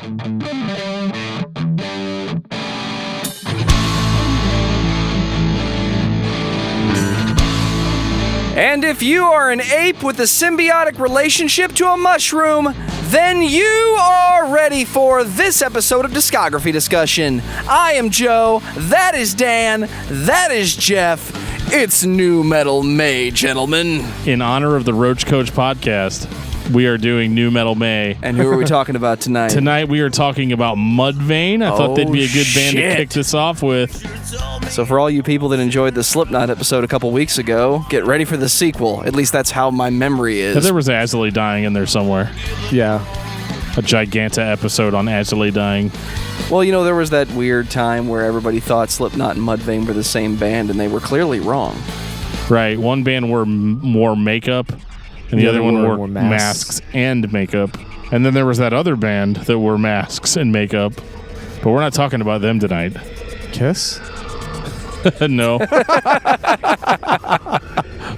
And if you are an ape with a symbiotic relationship to a mushroom, then you are ready for this episode of Discography Discussion. I am Joe, that is Dan, that is Geoff. It's Nu Metal May, gentlemen. In honor of the Roach Coach podcast, we are doing Nu Metal May. And who are we talking about tonight? Tonight we are talking about Mudvayne. I thought they'd be a good band to kick this off with. So for all you people that enjoyed the Slipknot episode a couple weeks ago, get ready for the sequel. At least that's how my memory is. There was Azalea dying in there somewhere. Yeah. A Giganta episode on Azalea dying. Well, you know, there was that weird time where everybody thought Slipknot and Mudvayne were the same band, and they were clearly wrong. Right. One band wore more makeup, and the other one wore masks and makeup. And then there was that other band that wore masks and makeup. But we're not talking about them tonight. Kiss? No.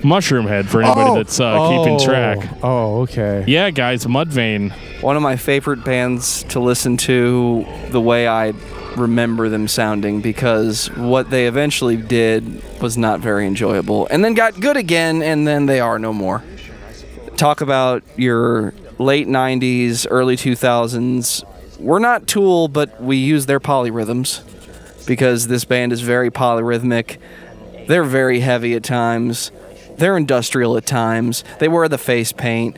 Mushroom Head for anybody that's keeping track. Oh, okay. Yeah, guys, Mudvayne. One of my favorite bands to listen to the way I remember them sounding, because what they eventually did was not very enjoyable. And then got good again, and then they are no more. Talk about your late 90s, early 2000s. We're not Tool, but we use their polyrhythms, because this band is very polyrhythmic. They're very heavy at times. They're industrial at times. They wear the face paint.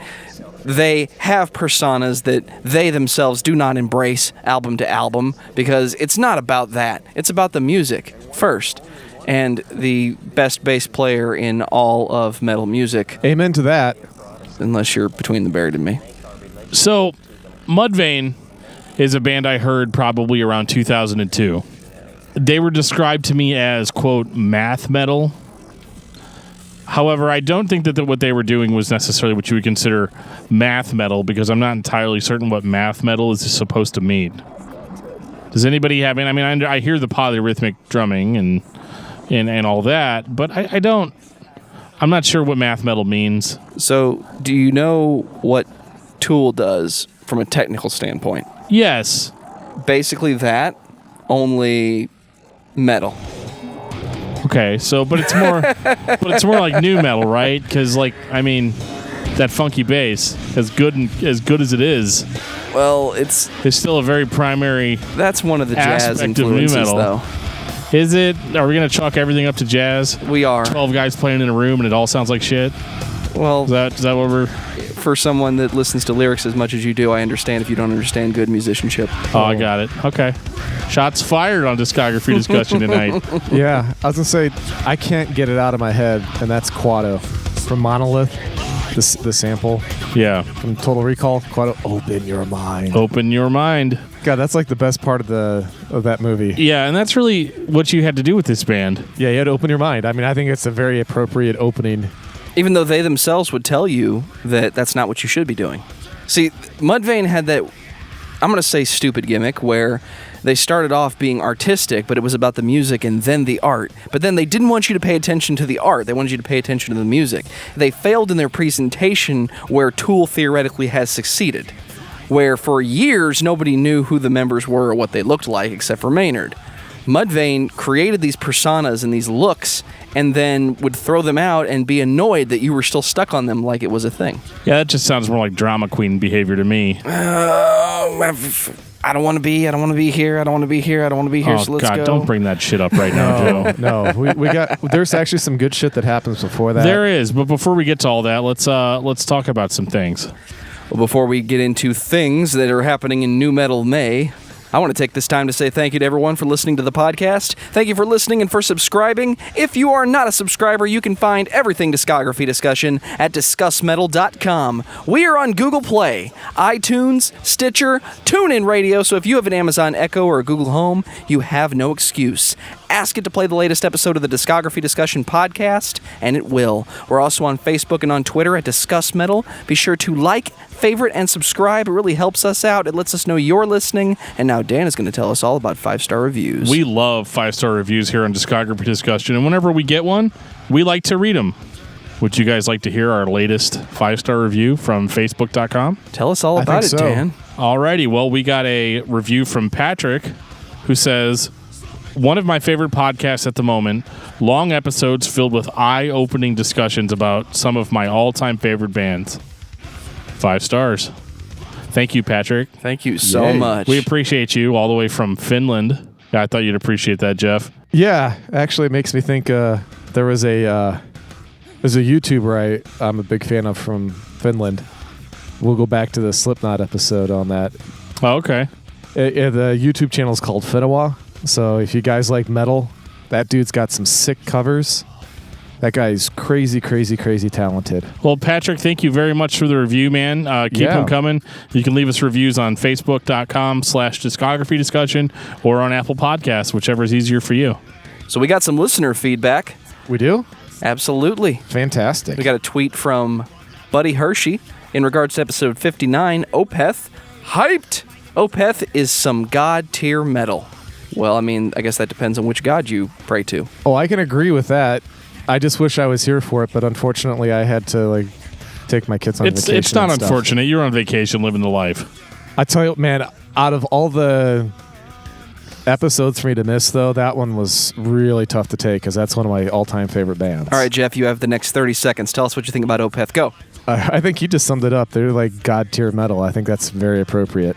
They have personas that they themselves do not embrace album to album, because it's not about that. It's about the music first. And the best bass player in all of metal music. Amen to that. Unless you're between the buried and me. So, Mudvayne is a band I heard probably around 2002. They were described to me as, quote, math metal. However, I don't think that what they were doing was necessarily what you would consider math metal, because I'm not entirely certain what math metal is supposed to mean. Does anybody have any? I mean, I hear the polyrhythmic drumming and all that, but I don't. I'm not sure what math metal means. So, do you know what Tool does from a technical standpoint? Yes. Basically that, only metal. Okay, so but it's more like nu metal, right? Because that funky bass, as good as it is, well, it's still a very primary. That's one of the jazz influences, of nu metal. Though. Is it? Are we gonna chalk everything up to jazz? We are. 12 guys playing in a room and it all sounds like shit. Well, is that what we're? For someone that listens to lyrics as much as you do, I understand if you don't understand good musicianship. Oh, I got it. Okay. Shots fired on Discography Discussion tonight. Yeah, I was going to say, I can't get it out of my head, and that's Quado from Monolith, the sample. Yeah. From Total Recall, Quado, open your mind. Open your mind. God, that's like the best part of that movie. Yeah, and that's really what you had to do with this band. Yeah, you had to open your mind. I mean, I think it's a very appropriate opening. Even though they themselves would tell you that that's not what you should be doing. See, Mudvayne had that, I'm going to say stupid gimmick, where they started off being artistic, but it was about the music and then the art. But then they didn't want you to pay attention to the art. They wanted you to pay attention to the music. They failed in their presentation where Tool theoretically has succeeded, where for years nobody knew who the members were or what they looked like except for Maynard. Mudvayne created these personas and these looks, and then would throw them out and be annoyed that you were still stuck on them like it was a thing. Yeah, that just sounds more like drama queen behavior to me. I don't want to be here. I don't want to be here. I don't want to be here. Oh, so let's God, go. Don't bring that shit up right now, Joe. No, we got. There's actually some good shit that happens before that. There is, but before we get to all that, let's talk about some things. Well, before we get into things that are happening in Nu Metal May, I want to take this time to say thank you to everyone for listening to the podcast. Thank you for listening and for subscribing. If you are not a subscriber, you can find everything Discography Discussion at discussmetal.com. We are on Google Play, iTunes, Stitcher, TuneIn Radio, so if you have an Amazon Echo or a Google Home, you have no excuse. Ask it to play the latest episode of the Discography Discussion podcast, and it will. We're also on Facebook and on Twitter at Discuss Metal. Be sure to like, favorite, and subscribe. It really helps us out. It lets us know you're listening. And now Dan is going to tell us all about 5-star reviews. We love 5-star reviews here on Discography Discussion, and whenever we get one, we like to read them. Would you guys like to hear our latest 5-star review from Facebook.com? Tell us all about it, so. Dan. Alrighty, well, we got a review from Patrick who says, one of my favorite podcasts at the moment, long episodes filled with eye-opening discussions about some of my all-time favorite bands. 5 stars. Thank you, Patrick. Thank you so much. We appreciate you all the way from Finland. Yeah, I thought you'd appreciate that, Geoff. Yeah, actually, it makes me think there was there's a YouTuber I'm a big fan of from Finland. We'll go back to the Slipknot episode on that. Oh, okay. The YouTube channel is called Finawa. So if you guys like metal, that dude's got some sick covers. That guy's crazy, crazy, crazy talented. Well, Patrick, thank you very much for the review, man. Keep them coming. You can leave us reviews on Facebook.com/Discography Discussion or on Apple Podcasts, whichever is easier for you. So we got some listener feedback. We do? Absolutely. Fantastic. We got a tweet from Buddy Hershey in regards to episode 59, Opeth. Hyped! Opeth is some god-tier metal. Well, I mean, I guess that depends on which god you pray to. Oh, I can agree with that. I just wish I was here for it, but unfortunately I had to take my kids on vacation. It's not unfortunate. You're on vacation living the life. I tell you, man, out of all the episodes for me to miss, though, that one was really tough to take because that's one of my all-time favorite bands. All right, Geoff, you have the next 30 seconds. Tell us what you think about Opeth. Go. I think you just summed it up. They're like god-tier metal. I think that's very appropriate.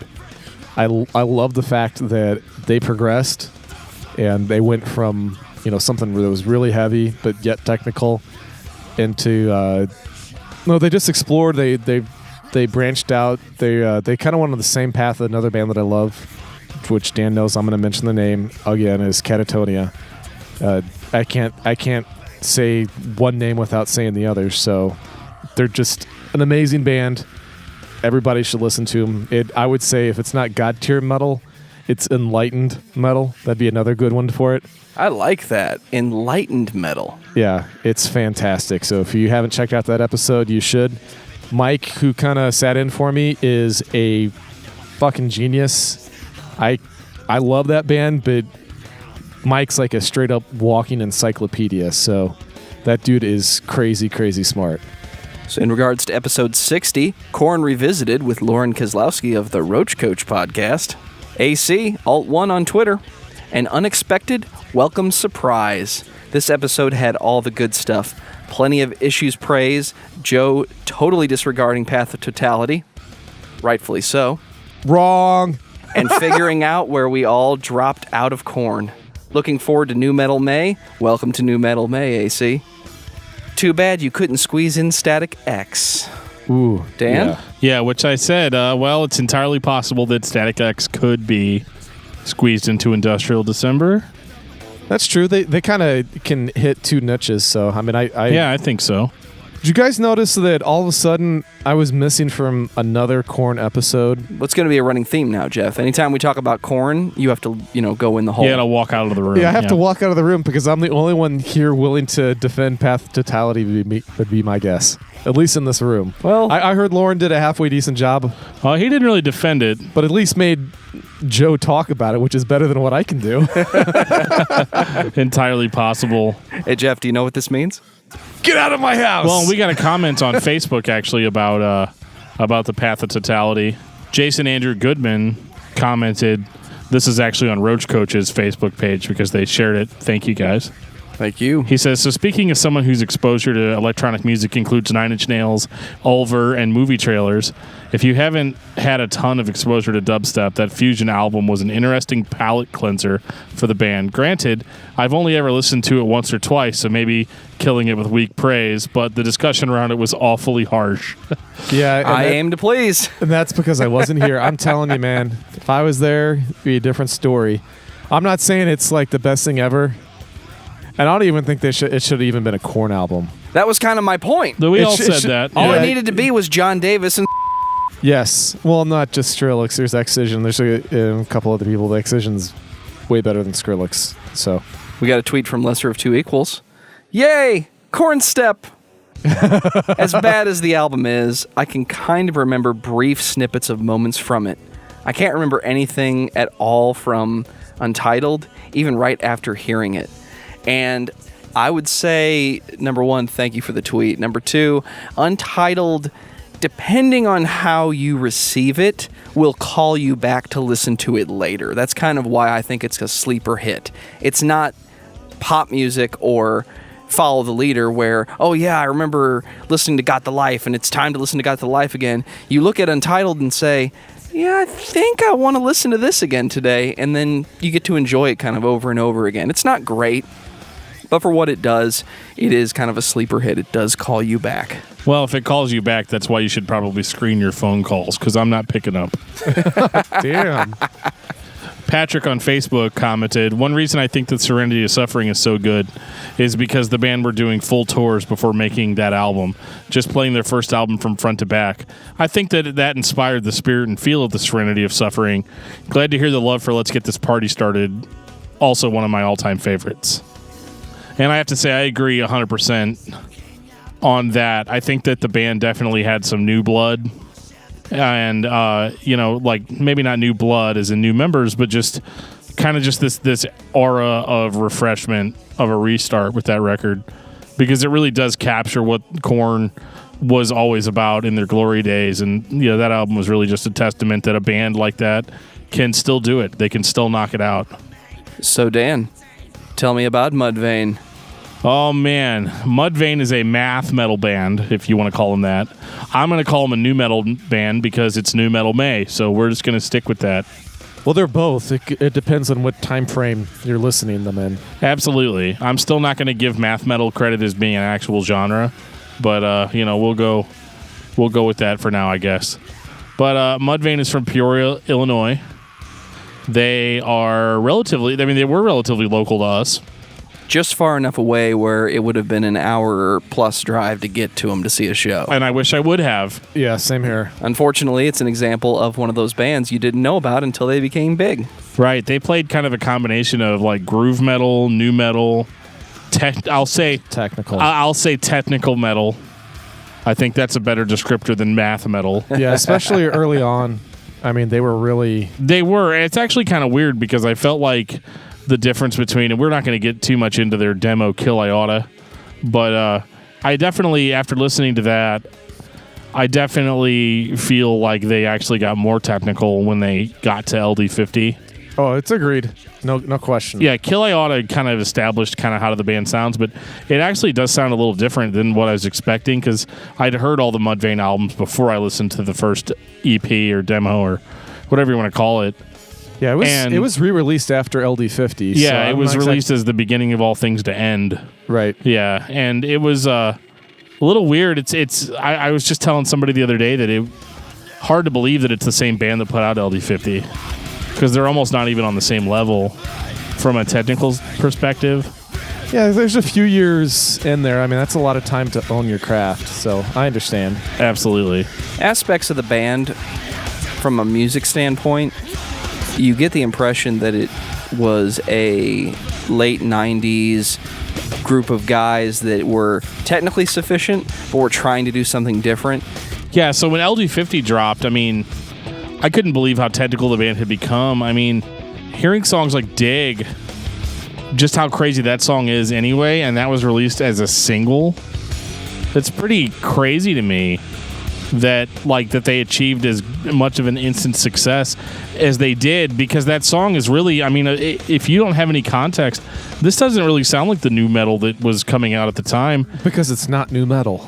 I love the fact that they progressed and they went from something that was really heavy but yet technical into they just explored. They branched out. They kind of went on the same path that another band that I love, which Dan knows I'm going to mention the name again, is Catatonia. I can't say one name without saying the other. So they're just an amazing band. Everybody should listen to them. I would say if it's not god tier metal, it's enlightened metal. That'd be another good one for it. I like that. Enlightened metal. Yeah, it's fantastic. So if you haven't checked out that episode, you should. Mike, who kind of sat in for me, is a fucking genius. I love that band, but Mike's like a straight up walking encyclopedia. So that dude is crazy, crazy smart. So in regards to episode 60, Korn Revisited with Lauren Kozlowski of the Roach Coach podcast. AC, Alt1 on Twitter. An unexpected welcome surprise. This episode had all the good stuff. Plenty of issues praise. Joe totally disregarding Path of Totality. Rightfully so. Wrong. And figuring out where we all dropped out of Korn. Looking forward to New Metal May. Welcome to New Metal May, AC. Too bad you couldn't squeeze in Static X. Ooh. Dan? Yeah, which I said, it's entirely possible that Static X could be squeezed into Industrial December. That's true. They kind of can hit two niches. So, I mean, I think so. Did you guys notice that all of a sudden I was missing from another Korn episode? What's going to be a running theme now, Geoff? Anytime we talk about Korn, you have to, go in the hole. Yeah, to walk out of the room. Yeah, I have to walk out of the room because I'm the only one here willing to defend Path to Totality would be my guess. At least in this room. Well, I heard Lauren did a halfway decent job. He didn't really defend it. But at least made Joe talk about it, which is better than what I can do. Entirely possible. Hey, Geoff, do you know what this means? Get out of my house! Well, we got a comment on Facebook, actually, about the Path of Totality. Jason Andrew Goodman commented, this is actually on Roach Coach's Facebook page because they shared it. Thank you, guys. Thank you. He says, so speaking of someone whose exposure to electronic music includes Nine Inch Nails, Ulver, and movie trailers, if you haven't had a ton of exposure to dubstep, that Fusion album was an interesting palate cleanser for the band. Granted, I've only ever listened to it once or twice, so maybe killing it with weak praise, but the discussion around it was awfully harsh. Yeah, I aim to please. And that's because I wasn't here. I'm telling you, man, if I was there, it'd be a different story. I'm not saying it's like the best thing ever. And I don't even think it should have even been a Korn album. That was kind of my point. We all said that. All it needed to be was John Davis and... Yes. Well, not just Skrillex. There's Excision. There's a couple other people. The Excision's way better than Skrillex. So we got a tweet from Lesser of Two Equals. Yay! Korn Step! As bad as the album is, I can kind of remember brief snippets of moments from it. I can't remember anything at all from Untitled, even right after hearing it. And I would say, number one, thank you for the tweet. Number two, Untitled depending on how you receive it, will call you back to listen to it later. That's kind of why I think it's a sleeper hit. It's not pop music or Follow the Leader where, oh yeah, I remember listening to Got the Life and it's time to listen to Got the Life again. You look at Untitled and say, yeah, I think I want to listen to this again today, and then you get to enjoy it kind of over and over again. It's not great, but for what it does, it is kind of a sleeper hit. It does call you back. Well, if it calls you back, that's why you should probably screen your phone calls, because I'm not picking up. Damn. Patrick on Facebook commented, one reason I think that Serenity of Suffering is so good is because the band were doing full tours before making that album, just playing their first album from front to back. I think that inspired the spirit and feel of the Serenity of Suffering. Glad to hear the love for Let's Get This Party Started, also one of my all-time favorites. And I have to say, I agree 100% on that. I think that the band definitely had some new blood. And, like maybe not new blood as in new members, but just kind of just this aura of refreshment of a restart with that record, because it really does capture what Korn was always about in their glory days. And, that album was really just a testament that a band like that can still do it. They can still knock it out. So, Dan, tell me about Mudvayne. Oh, man. Mudvayne is a math metal band, if you want to call them that. I'm going to call them a new metal band because it's New Metal May, so we're just going to stick with that. Well, they're both. It depends on what time frame you're listening to them in. Absolutely. I'm still not going to give math metal credit as being an actual genre, but, we'll go with that for now, I guess. But Mudvayne is from Peoria, Illinois. They were relatively local to us. Just far enough away where it would have been an hour plus drive to get to them to see a show. And I wish I would have. Yeah, same here. Unfortunately, it's an example of one of those bands you didn't know about until they became big. Right. They played kind of a combination of like groove metal, new metal, I'll say technical. I'll say technical metal. I think that's a better descriptor than math metal. Yeah, especially early on. I mean, they were. It's actually kind of weird because I felt like the difference between, and we're not going to get too much into their demo Kill I Oughta, but I definitely, after listening to that, I definitely feel like they actually got more technical when they got to LD50. Oh, it's agreed. No question. Yeah, Kill I Oughta kind of established kind of how the band sounds, but it actually does sound a little different than what I was expecting, because I'd heard all the Mudvayne albums before I listened to the first EP or demo or whatever you want to call it. Yeah, it was re-released after LD50. Yeah, so it was released as the beginning of all things to end. Right. Yeah, and it was a little weird. I was just telling somebody the other day that it hard to believe that it's the same band that put out LD50, because they're almost not even on the same level from a technical perspective. Yeah, there's a few years in there. I mean, that's a lot of time to own your craft, so I understand. Absolutely. Aspects of the band, from a music standpoint, you get the impression that it was a late 90s group of guys that were technically sufficient, but were trying to do something different. Yeah, so when LD50 dropped, I mean, I couldn't believe how technical the band had become. I mean, hearing songs like Dig, just how crazy that song is anyway, and that was released as a single, it's pretty crazy to me that they achieved as much of an instant success as they did, because that song is really, I mean, if you don't have any context, this doesn't really sound like the new metal that was coming out at the time. Because it's not new metal.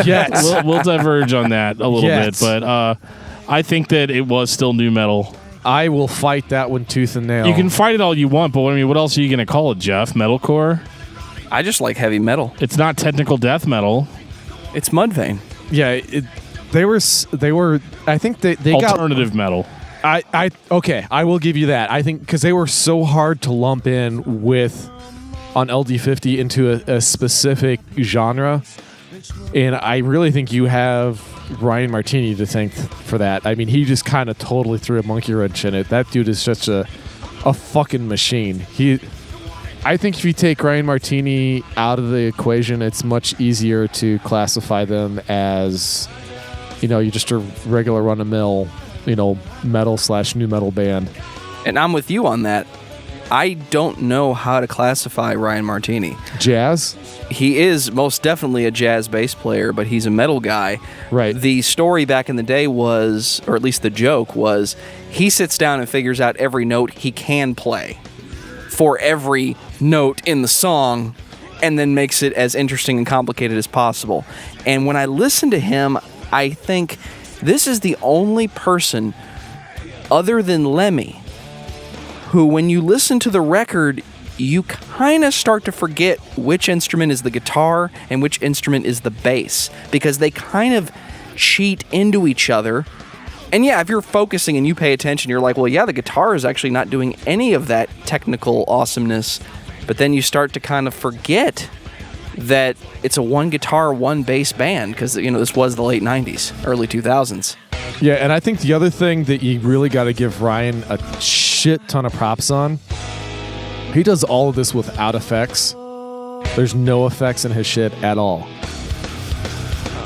Yes. We'll diverge on that a little bit, but I think that it was still new metal. I will fight that one tooth and nail. You can fight it all you want, but I mean, what else are you going to call it, Geoff? Metalcore? I just like heavy metal. It's not technical death metal. It's Mudvayne. Yeah, they were. I think they got alternative metal. Okay, I will give you that. I think because they were so hard to lump in with on LD50 into a specific genre, and I really think you have Ryan Martini to thank for that. I mean, he just kind of totally threw a monkey wrench in it. That dude is such a fucking machine. I think if you take Ryan Martini out of the equation, it's much easier to classify them as, you're just a regular run-of-mill, metal/new metal band. And I'm with you on that. I don't know how to classify Ryan Martini. Jazz? He is most definitely a jazz bass player, but he's a metal guy. Right. The story back in the day was, or at least the joke was, he sits down and figures out every note he can play for every note in the song and then makes it as interesting and complicated as possible. And when I listen to him, I think this is the only person other than Lemmy who, when you listen to the record, you kind of start to forget which instrument is the guitar and which instrument is the bass, because they kind of cheat into each other. And yeah, if you're focusing and you pay attention, you're like, well, yeah, the guitar is actually not doing any of that technical awesomeness. But then you start to kind of forget that it's a one guitar, one bass band, because, you know, this was the late 90s, early 2000s. Yeah, and I think the other thing that you really got to give Ryan a shit ton of props on, he does all of this without effects. There's no effects in his shit at all.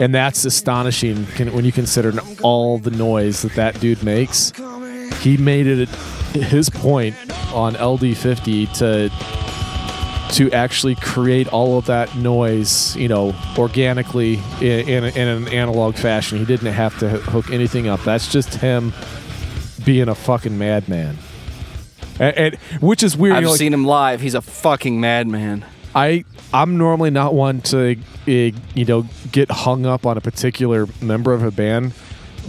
And that's astonishing when you consider all the noise that dude makes. He made it his point on LD50 to actually create all of that noise, you know, organically in an analog fashion. He didn't have to hook anything up. That's just him being a fucking madman. And which is weird. I've seen him live. He's a fucking madman. I'm normally not one to get hung up on a particular member of a band,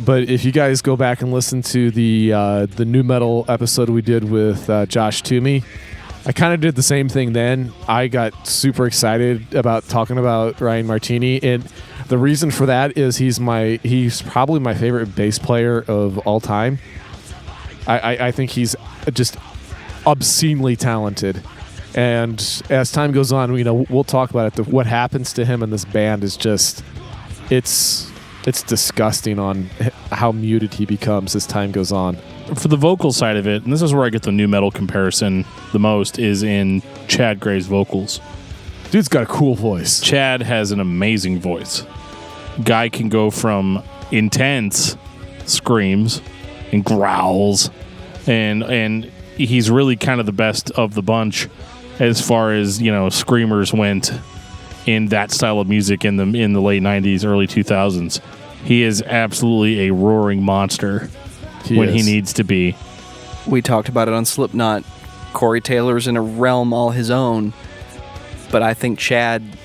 but if you guys go back and listen to the new metal episode we did with Josh Toomey, I kind of did the same thing then. I got super excited about talking about Ryan Martini, and the reason for that is he's probably my favorite bass player of all time. I think he's just obscenely talented. And as time goes on, you know, we'll talk about it. What happens to him in this band is just, it's disgusting on how muted he becomes as time goes on. For the vocal side of it, and this is where I get the new metal comparison the most, is in Chad Gray's vocals. Dude's got a cool voice. Chad has an amazing voice. Guy can go from intense screams and growls, and he's really kind of the best of the bunch as far as, you know, screamers went in that style of music in the late 90s, early 2000s. He is absolutely a roaring monster when he needs to be. We talked about it on Slipknot. Corey Taylor's in a realm all his own, but I think Chad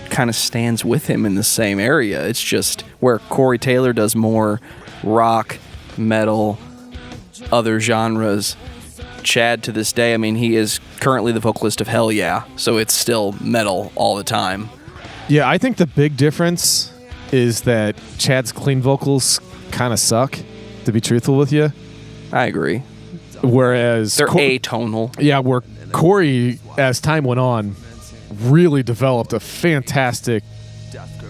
kind of stands with him in the same area. It's just where Corey Taylor does more rock, metal, other genres. Chad, to this day, I mean, he is currently the vocalist of Hell Yeah, so it's still metal all the time. Yeah, I think the big difference is that Chad's clean vocals kind of suck, to be truthful with you. I agree. Whereas they're atonal. Yeah, where Corey, as time went on, really developed a fantastic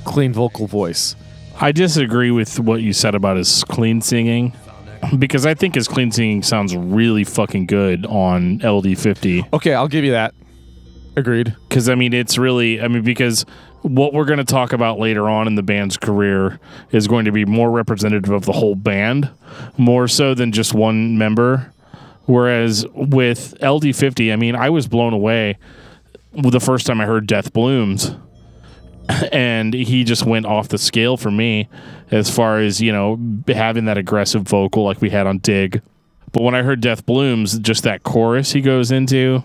clean vocal voice. I disagree with what you said about his clean singing, because I think his clean singing sounds really fucking good on LD50. Okay, I'll give you that. Agreed. Because, I mean, it's really... I mean, because what we're going to talk about later on in the band's career is going to be more representative of the whole band, more so than just one member. Whereas with LD50, I mean, I was blown away the first time I heard Death Blooms. And he just went off the scale for me as far as, you know, having that aggressive vocal like we had on Dig. But when I heard Death Blooms, just that chorus he goes into,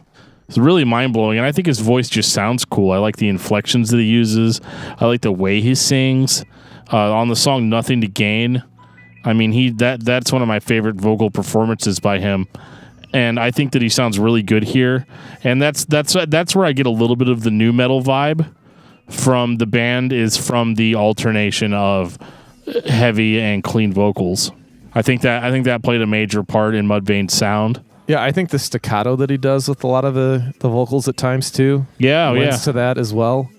it's really mind-blowing. And I think his voice just sounds cool. I like the inflections that he uses. I like the way he sings. On the song Nothing to Gain, I mean, that's one of my favorite vocal performances by him. And I think that he sounds really good here. And that's where I get a little bit of the new metal vibe from the band, is from the alternation of heavy and clean vocals. I think that played a major part in Mudvayne's sound. Yeah, I think the staccato that he does with a lot of the vocals at times too. Yeah, lends to that as well.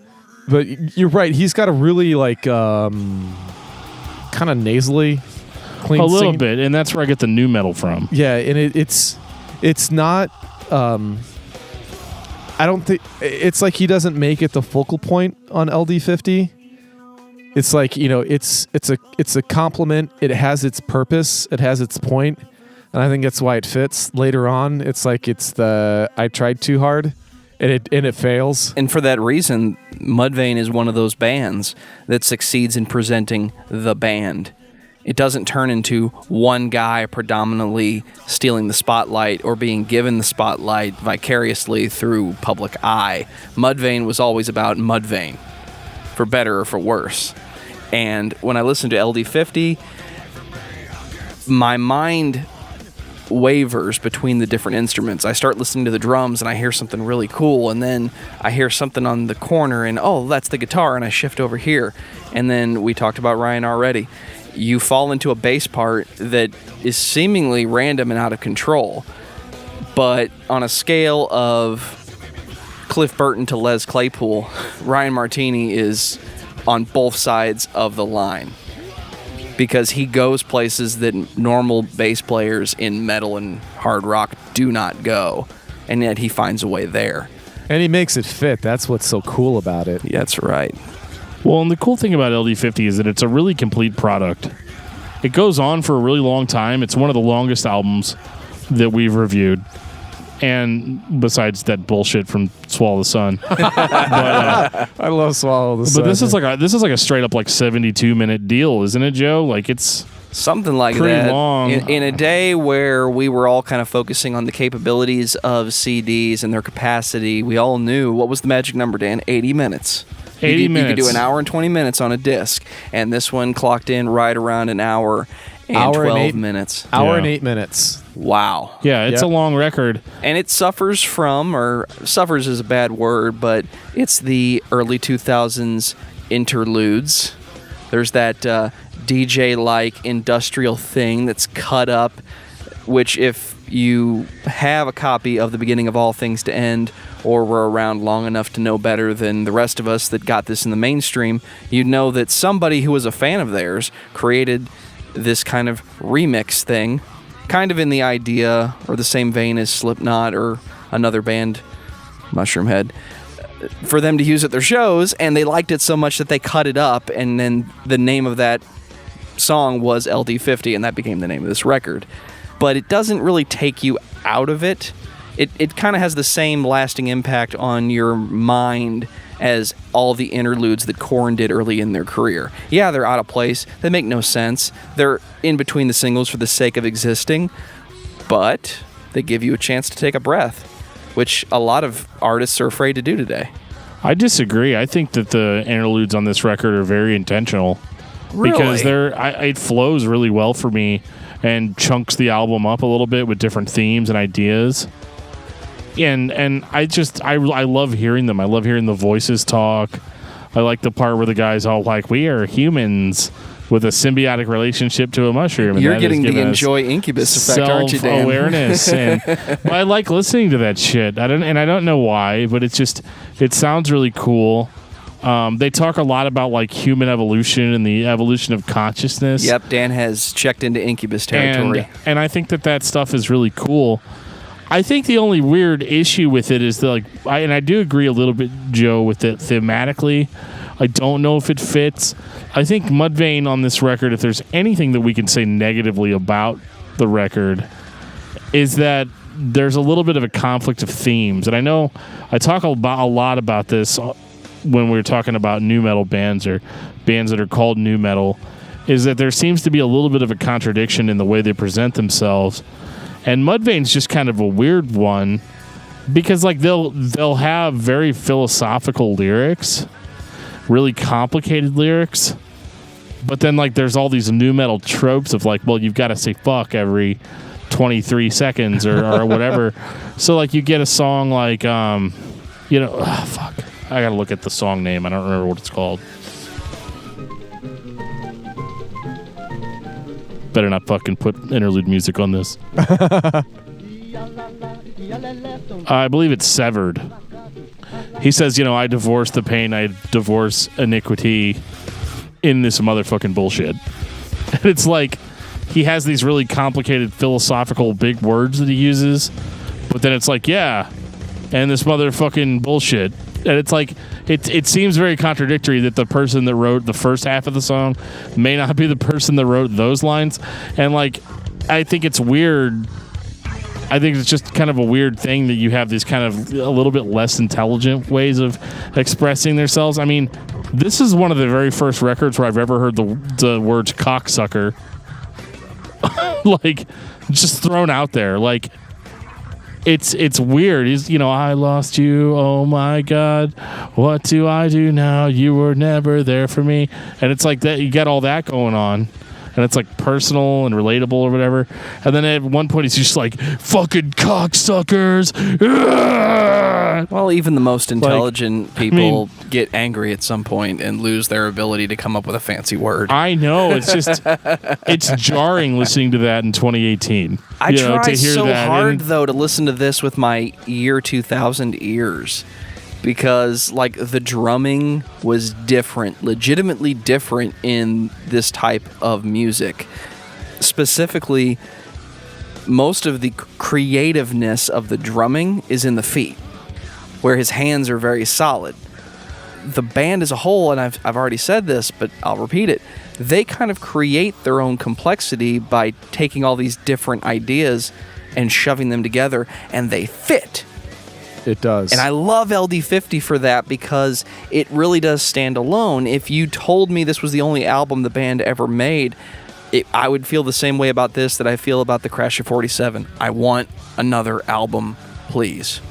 But you're right, he's got a really like kind of nasally clean a little singing. bit, and that's where I get the new metal from. Yeah, and it's not I don't think it's like he doesn't make it the focal point on LD50. It's like, you know, it's a compliment. It has its purpose. It has its point. and I think that's why it fits. Later on, it's like I tried too hard, and it fails. And for that reason, Mudvayne is one of those bands that succeeds in presenting the band. It doesn't turn into one guy predominantly stealing the spotlight or being given the spotlight vicariously through public eye. Mudvayne was always about Mudvayne, for better or for worse. And when I listen to LD50, my mind wavers between the different instruments. I start listening to the drums and I hear something really cool, and then I hear something on the corner and that's the guitar, and I shift over here. And then we talked about Ryan already. You fall into a bass part that is seemingly random and out of control, but on a scale of Cliff Burton to Les Claypool, Ryan Martini is on both sides of the line, because he goes places that normal bass players in metal and hard rock do not go, and yet he finds a way there. And he makes it fit. That's what's so cool about it. Yeah, that's right. Well, and the cool thing about LD50 is that it's a really complete product. It goes on for a really long time. It's one of the longest albums that we've reviewed. And besides that bullshit from Swallow the Sun. I love Swallow the Sun. But this is like a straight up like 72-minute deal, isn't it, Joe? Like it's something like pretty that. Long. In a day where we were all kind of focusing on the capabilities of CDs and their capacity, we all knew, what was the magic number, Dan? 80 minutes. 80 minutes. You could do an hour and 20 minutes on a disc, and this one clocked in right around an hour and 12 minutes. Hour and 8 minutes. Wow. Yeah, it's a long record. And it suffers is a bad word, but it's the early 2000s interludes. There's that DJ-like industrial thing that's cut up, which if you have a copy of the beginning of All Things to End, or were around long enough to know better than the rest of us that got this in the mainstream, you'd know that somebody who was a fan of theirs created this kind of remix thing, kind of in the idea or the same vein as Slipknot or another band, Mushroom Head, for them to use at their shows, and they liked it so much that they cut it up, and then the name of that song was LD50, and that became the name of this record. But it doesn't really take you out of it. It kind of has the same lasting impact on your mind as all the interludes that Korn did early in their career. Yeah, they're out of place. They make no sense. They're in between the singles for the sake of existing, but they give you a chance to take a breath, which a lot of artists are afraid to do today. I disagree. I think that the interludes on this record are very intentional. Really? Because it flows really well for me and chunks the album up a little bit with different themes and ideas. And I love hearing them. I love hearing the voices talk. I like the part where the guy's all like, "We are humans with a symbiotic relationship to a mushroom." And you're getting the Enjoy Incubus effect, aren't you, Dan? Self-awareness. But I like listening to that shit. I don't know why, but it sounds really cool. They talk a lot about like human evolution and the evolution of consciousness. Yep, Dan has checked into Incubus territory. And I think that stuff is really cool. I think the only weird issue with it is that, I do agree a little bit, Joe, with it thematically. I don't know if it fits. I think Mudvayne on this record, if there's anything that we can say negatively about the record, is that there's a little bit of a conflict of themes. And I know I talk a lot about this when we're talking about nu metal bands or bands that are called nu metal, is that there seems to be a little bit of a contradiction in the way they present themselves. And Mudvayne's just kind of a weird one because they'll have very philosophical lyrics, really complicated lyrics, but then there's all these nu metal tropes of you've got to say fuck every 23 seconds or whatever. So you get a song fuck. I gotta look at the song name. I don't remember what it's called. Better not fucking put interlude music on this. I believe it's Severed. He says, I divorce the pain, I divorce iniquity in this motherfucking bullshit. And it's he has these really complicated philosophical big words that he uses, but then it's and this motherfucking bullshit. And it's it seems very contradictory that the person that wrote the first half of the song may not be the person that wrote those lines. And I think it's weird. I think it's just kind of a weird thing that you have these kind of a little bit less intelligent ways of expressing themselves. I mean, this is one of the very first records where I've ever heard the words cocksucker like just thrown out there. Like it's weird. He's, I lost you. Oh my God. What do I do now? You were never there for me. And it's like that. You got all that going on. And it's like personal and relatable or whatever. And then at one point, he's just like, fucking cocksuckers. Well, even the most intelligent people get angry at some point and lose their ability to come up with a fancy word. I know. It's just, it's jarring listening to that in 2018. I tried so hard, and though, to listen to this with my year 2000 ears. Because, like, the drumming was different, legitimately different in this type of music. Specifically, most of the creativeness of the drumming is in the feet, where his hands are very solid. The band as a whole, and I've already said this, but I'll repeat it, they kind of create their own complexity by taking all these different ideas and shoving them together, and they fit. It does. And I love LD50 for that because it really does stand alone. If you told me this was the only album the band ever made, I would feel the same way about this that I feel about the Crash of 47. I want another album, please.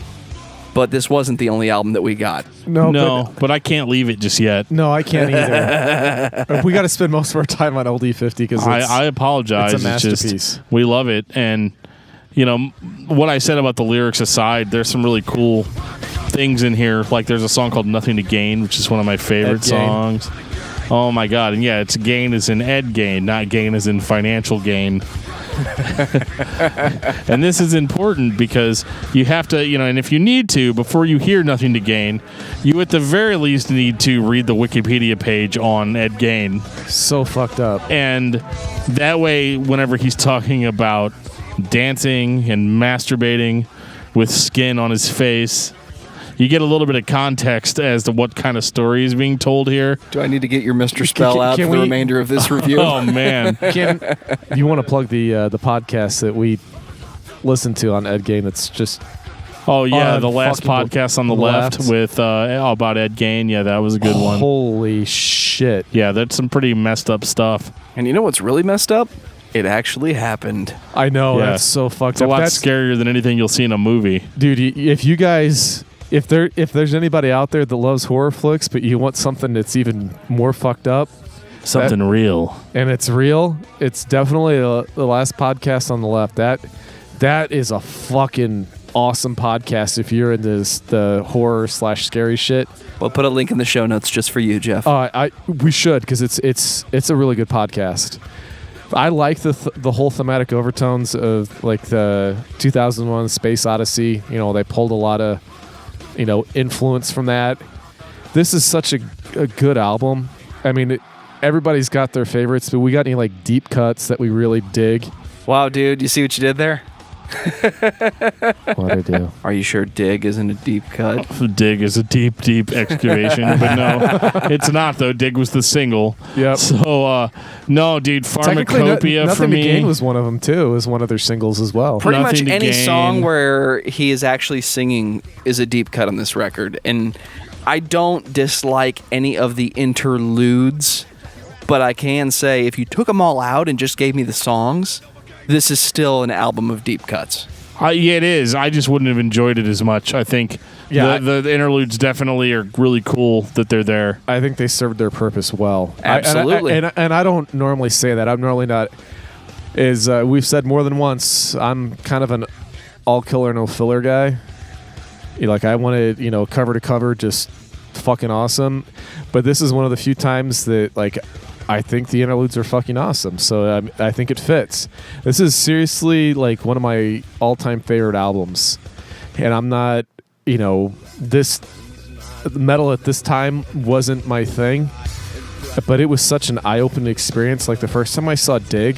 But this wasn't the only album that we got. No, but I can't leave it just yet. No, I can't either. We got to spend most of our time on LD50 because I apologize. It's a masterpiece. It's just, we love it. And what I said about the lyrics aside, there's some really cool things in here. Like there's a song called Nothing to Gain, which is one of my favorite songs. Oh my God. And yeah, it's gain as in Ed Gein, not gain as in financial gain. And this is important because you have to, and if you need to, before you hear Nothing to Gain, you at the very least need to read the Wikipedia page on Ed Gein. So fucked up. And that way, whenever he's talking about dancing and masturbating with skin on his face, you get a little bit of context as to what kind of story is being told here. Do I need to get your Mr. Spell out for the remainder of this review? Oh, man. You want to plug the podcast that we listen to on Ed Gein that's just... Oh, yeah, the last podcast on the left with about Ed Gein. Yeah, that was a good one. Holy shit. Yeah, that's some pretty messed up stuff. And you know what's really messed up? It actually happened. I know. Yeah. That's so fucked up. It's a lot scarier than anything you'll see in a movie. Dude, if you guys... If there's anybody out there that loves horror flicks, but you want something that's even more fucked up, something real, and it's real, it's definitely the last podcast on the left. That is a fucking awesome podcast if you're into the horror / scary shit. We'll put a link in the show notes just for you, Geoff. We should, because it's a really good podcast. I like the whole thematic overtones of like the 2001 Space Odyssey. They pulled a lot of influence from that. This is such a good album. I mean, everybody's got their favorites, but we got any like deep cuts that we really dig? Wow, dude, you see what you did there? What'd I do? Are you sure dig isn't a deep cut? Dig is a deep, deep excavation, but no, it's not though. Dig was the single. Yep. So, no, dude, Pharmacopoeia for me. Nothing to Gain was one of them too. It was one of their singles as well. Pretty much any song where he is actually singing is a deep cut on this record, and I don't dislike any of the interludes, but I can say if you took them all out and just gave me the songs, this is still an album of deep cuts. Yeah, it is. I just wouldn't have enjoyed it as much. I think the interludes definitely are really cool that they're there. I think they served their purpose well. Absolutely. And I don't normally say that. I'm normally not, as we've said more than once, I'm kind of an all killer, no filler guy. I wanted, cover to cover, just fucking awesome. But this is one of the few times that, I think the interludes are fucking awesome, so I think it fits. This is seriously one of my all-time favorite albums, and I'm not, this metal at this time wasn't my thing, but it was such an eye-opening experience. Like the first time I saw Dig,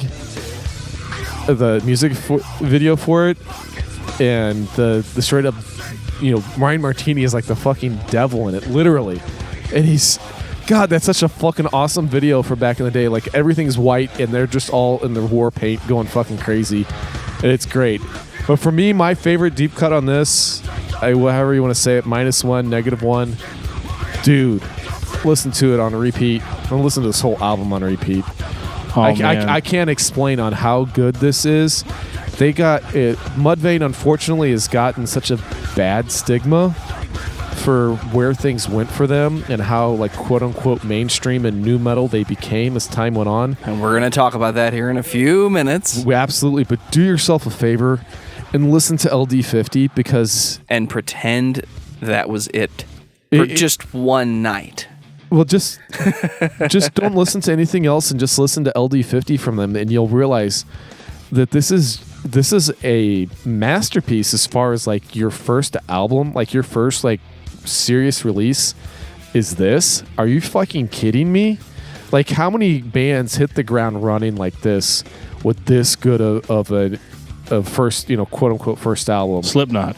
the music video for it, and the straight up, Ryan Martini is like the fucking devil in it, literally, and he's God, that's such a fucking awesome video for back in the day. Like, everything's white, and they're just all in their war paint going fucking crazy. And it's great. But for me, my favorite deep cut on this, however you want to say it, -1, -1, dude, listen to it on repeat. I'm going to listen to this whole album on repeat. I can't explain on how good this is. They got it. Mudvayne, unfortunately, has gotten such a bad stigma for where things went for them and how, like, quote-unquote mainstream and new metal they became as time went on. And we're going to talk about that here in a few minutes. Absolutely, but do yourself a favor and listen to LD50 because... And pretend that was it for just one night. Well, just don't listen to anything else and just listen to LD50 from them, and you'll realize that this is a masterpiece as far as, like, your first album, like your first, like, serious release is this. Are you fucking kidding me? Like, how many bands hit the ground running like this with this good of a first, you know, quote unquote first album? Slipknot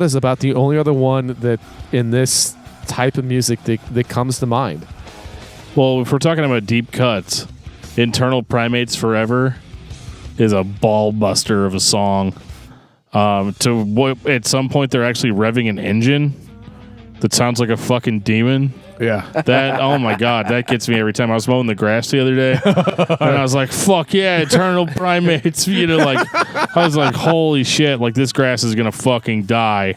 is about the only other one that in this type of music that comes to mind. Well, if we're talking about deep cuts, Internal Primates Forever is a ball buster of a song. At some point they're actually revving an engine that sounds like a fucking demon. Yeah. That, oh my God, that gets me every time. I was mowing the grass the other day and I was like, fuck yeah, Eternal Primates. You know, like, I was like, holy shit, like, this grass is gonna fucking die.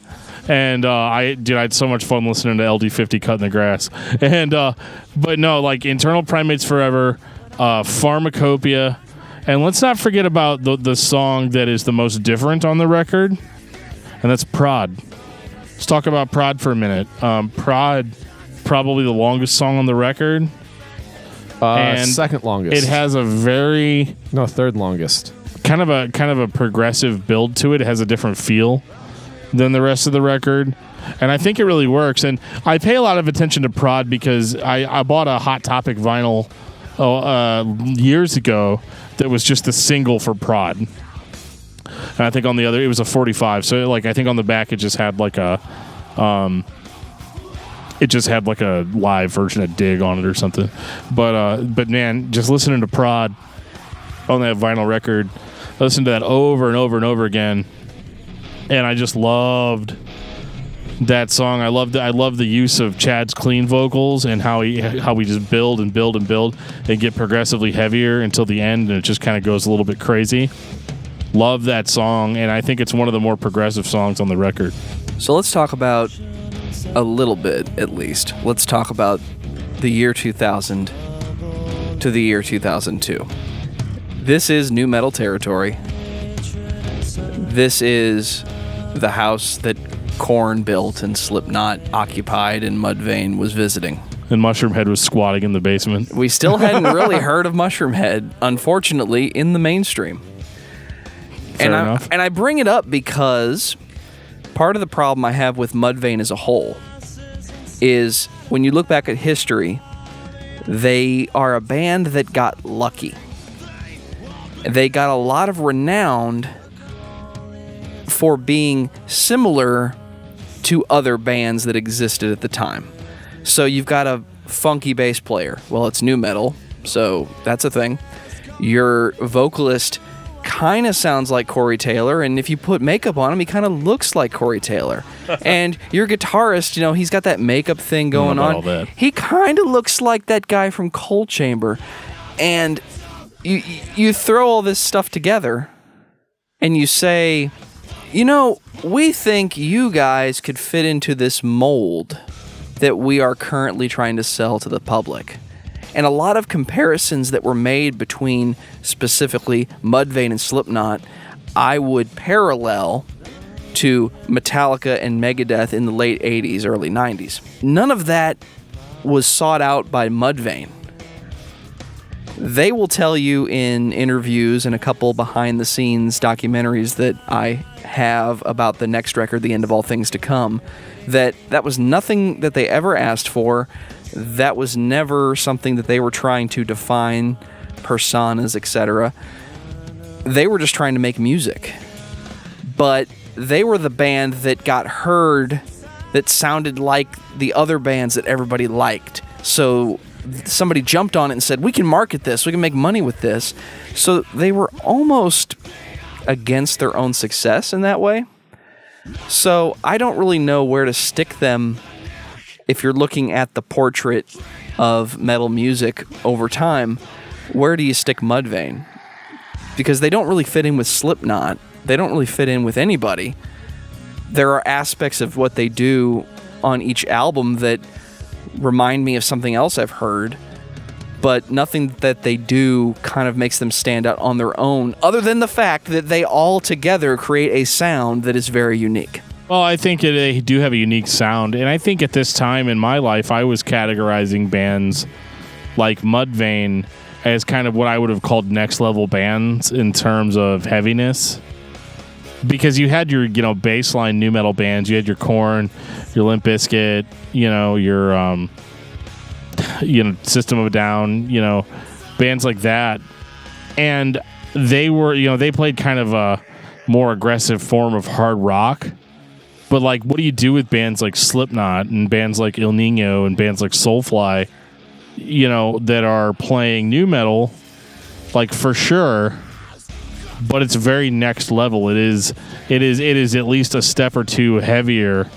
And I had so much fun listening to LD50 cutting the grass. And but no, like, Internal Primates Forever, Pharmacopoeia, and let's not forget about the song that is the most different on the record, and that's Prod. Let's talk about Prod for a minute. Prod, probably the longest song on the record. And second longest. It has a third longest. Kind of a progressive build to it. It has a different feel than the rest of the record, and I think it really works. And I pay a lot of attention to Prod because I bought a Hot Topic vinyl years ago that was just a single for Prod, and I think on the other it was a 45. So, like, I think on the back it just had like a live version of Dig on it or something. But man, just listening to Prod on that vinyl record, I listened to that over and over and over again. And I just loved that song. I love the use of Chad's clean vocals and how we just build and build and build and get progressively heavier until the end, and it just kind of goes a little bit crazy. Love that song, and I think it's one of the more progressive songs on the record. So let's talk about a little bit, at least. Let's talk about the year 2000 to the year 2002. This is new metal territory. This is the house that Korn built and Slipknot occupied and Mudvayne was visiting. And Mushroomhead was squatting in the basement. We still hadn't really heard of Mushroomhead, unfortunately, in the mainstream. Fair enough. And I bring it up because part of the problem I have with Mudvayne as a whole is when you look back at history, they are a band that got lucky. They got a lot of renown for being similar to other bands that existed at the time. So you've got a funky bass player. Well, it's new metal, so that's a thing. Your vocalist kind of sounds like Corey Taylor, and if you put makeup on him, he kind of looks like Corey Taylor. And your guitarist, you know, he's got that makeup thing going on. All that. He kind of looks like that guy from Coal Chamber. And you throw all this stuff together, and you say, you know, we think you guys could fit into this mold that we are currently trying to sell to the public. And a lot of comparisons that were made between specifically Mudvayne and Slipknot, I would parallel to Metallica and Megadeth in the late 80s, early 90s. None of that was sought out by Mudvayne. They will tell you in interviews and a couple behind-the-scenes documentaries that I have about the next record, The End of All Things to Come, that was nothing that they ever asked for. That was never something that they were trying to define personas, etc. They were just trying to make music. But they were the band that got heard that sounded like the other bands that everybody liked. So somebody jumped on it and said, we can market this, we can make money with this. So they were almost against their own success in that way. So I don't really know where to stick them if you're looking at the portrait of metal music over time. Where do you stick Mudvayne? Because they don't really fit in with Slipknot. They don't really fit in with anybody. There are aspects of what they do on each album that remind me of something else I've heard, but nothing that they do kind of makes them stand out on their own, other than the fact that they all together create a sound that is very unique. Well, I think they do have a unique sound, and I think at this time in my life, I was categorizing bands like Mudvayne as kind of what I would have called next level bands in terms of heaviness. Because you had your, baseline nu metal bands, you had your Korn, your Limp Bizkit, your System of a Down, bands like that. And they were, they played kind of a more aggressive form of hard rock. But like, what do you do with bands like Slipknot and bands like Il Nino and bands like Soulfly, that are playing nu metal, like for sure. But it's very next level. It is at least a step or two heavier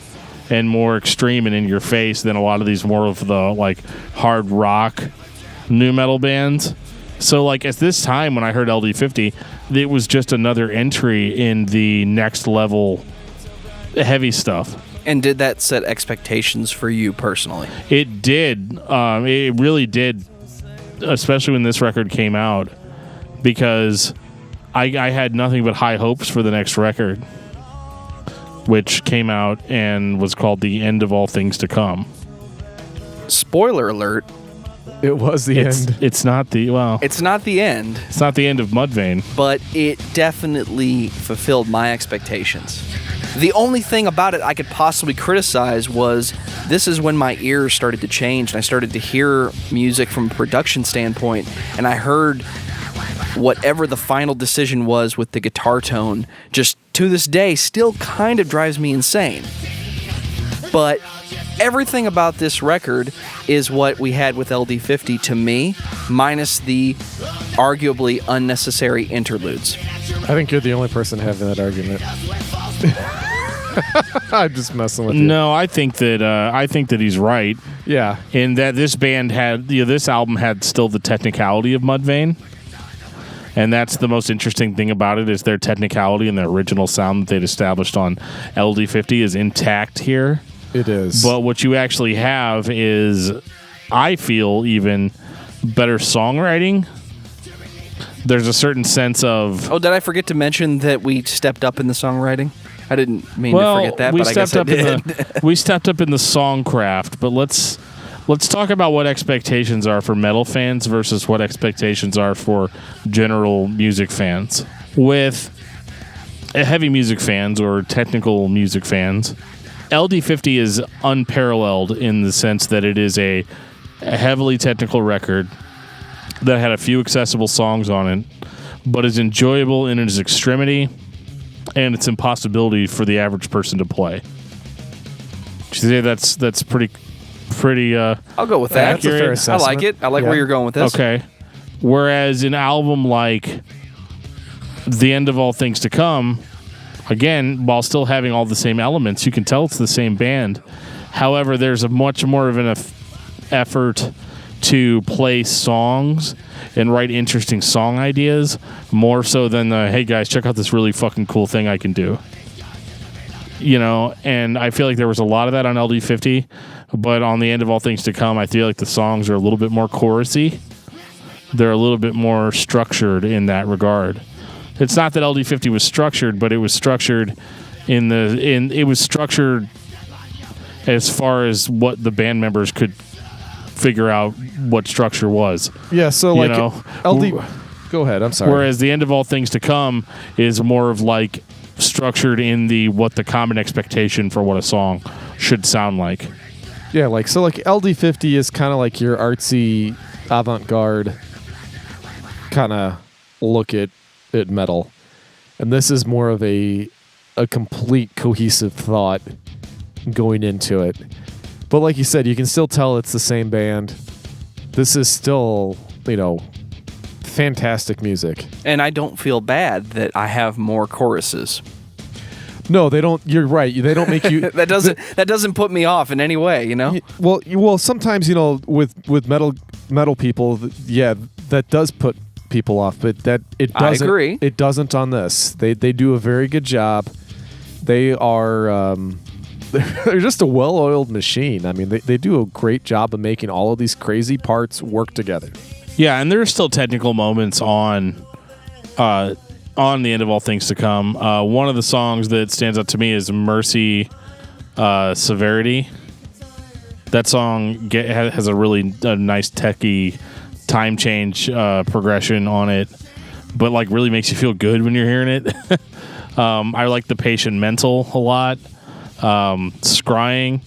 and more extreme and in your face than a lot of these more of the like hard rock nu metal bands. So like at this time when I heard LD50, it was just another entry in the next level heavy stuff. And did that set expectations for you personally? It did. It really did, especially when this record came out, because I had nothing but high hopes for the next record, which came out and was called The End of All Things to Come. Spoiler alert. It was the end. It's not the, well... It's not the end. It's not the end of Mudvayne. But it definitely fulfilled my expectations. The only thing about it I could possibly criticize was this is when my ears started to change and I started to hear music from a production standpoint, and I heard whatever the final decision was with the guitar tone, just to this day still kind of drives me insane. But everything about this record is what we had with LD50 to me, minus the arguably unnecessary interludes. I think you're the only person having that argument. I'm just messing with you. No, I think that he's right. Yeah. In that this band had, this album had still the technicality of Mudvayne. And that's the most interesting thing about it, is their technicality and the original sound that they'd established on LD50 is intact here. It is. But what you actually have is, I feel, even better songwriting. There's a certain sense of... Oh, did I forget to mention that we stepped up in the songwriting? I didn't mean to forget that, but I guess I did. We stepped up in the songcraft, but let's talk about what expectations are for metal fans versus what expectations are for general music fans. With heavy music fans or technical music fans, LD50 is unparalleled in the sense that it is a heavily technical record that had a few accessible songs on it, but is enjoyable in its extremity and its impossibility for the average person to play. Would you say that's pretty I'll go with that. That's a fair assessment. I like it. I like where you're going with this. Okay. Whereas an album like The End of All Things to Come, again, while still having all the same elements, you can tell it's the same band. However, there's a much more of an effort to play songs and write interesting song ideas, more so than the, hey guys, check out this really fucking cool thing I can do. And I feel like there was a lot of that on LD50, but on The End of All Things to Come, I feel like the songs are a little bit more chorusy. They're a little bit more structured in that regard. It's not that LD50 was structured, but it was structured it was structured as far as what the band members could figure out what structure was. Yeah, so like LD... Go ahead, I'm sorry. Whereas The End of All Things to Come is more of like structured in what the common expectation for what a song should sound like. Yeah, like LD50 is kind of like your artsy avant-garde kind of look at metal. And this is more of a complete cohesive thought going into it. But like you said, you can still tell it's the same band. This is still, fantastic music. And I don't feel bad that I have more choruses. No, they don't. You're right. They don't make you. that doesn't put me off in any way, Well, sometimes with metal people, that does put people off, but it doesn't. I agree. It doesn't on this. They do a very good job. They are. They're just a well-oiled machine. I mean, they do a great job of making all of these crazy parts work together. Yeah, and there are still technical moments on the End of All Things to Come. One of the songs that stands out to me is Mercy Severity. That song has a really nice techie time change progression on it, but like really makes you feel good when you're hearing it. I like the Patient Mental a lot. Scrying.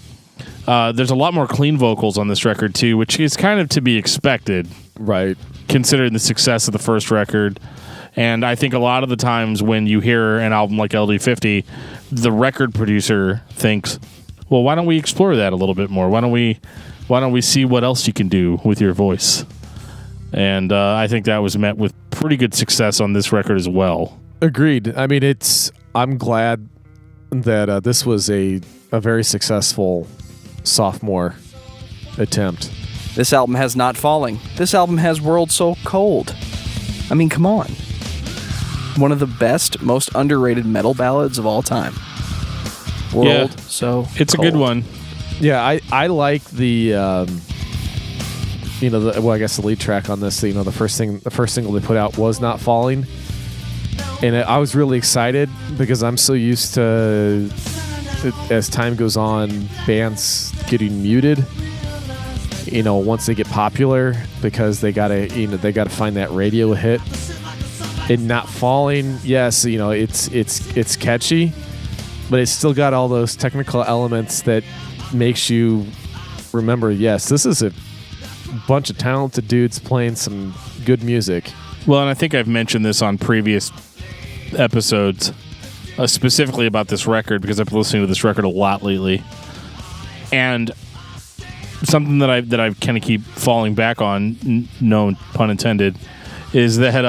There's a lot more clean vocals on this record too, which is kind of to be expected, right? Considering the success of the first record. And I think a lot of the times when you hear an album like LD50, the record producer thinks, well, why don't we explore that a little bit more? Why don't we see what else you can do with your voice? And I think that was met with pretty good success on this record as well. Agreed. I mean, I'm glad that this was a very successful sophomore attempt. This album has Not Falling. This album has World So Cold. I mean, come on. One of the best, most underrated metal ballads of all time. World So It's Cold. a good one. Yeah, I like the I guess the lead track on this, the first single they put out was Not Falling. And I was really excited because I'm so used to, as time goes on, bands getting muted, once they get popular, because they gotta find that radio hit. And Not Falling, yes, it's catchy, but it's still got all those technical elements that makes you remember, yes, this is a bunch of talented dudes playing some good music. Well, and I think I've mentioned this on previous episodes, specifically about this record, because I've been listening to this record a lot lately, and something that I kind of keep falling back on, no pun intended, is that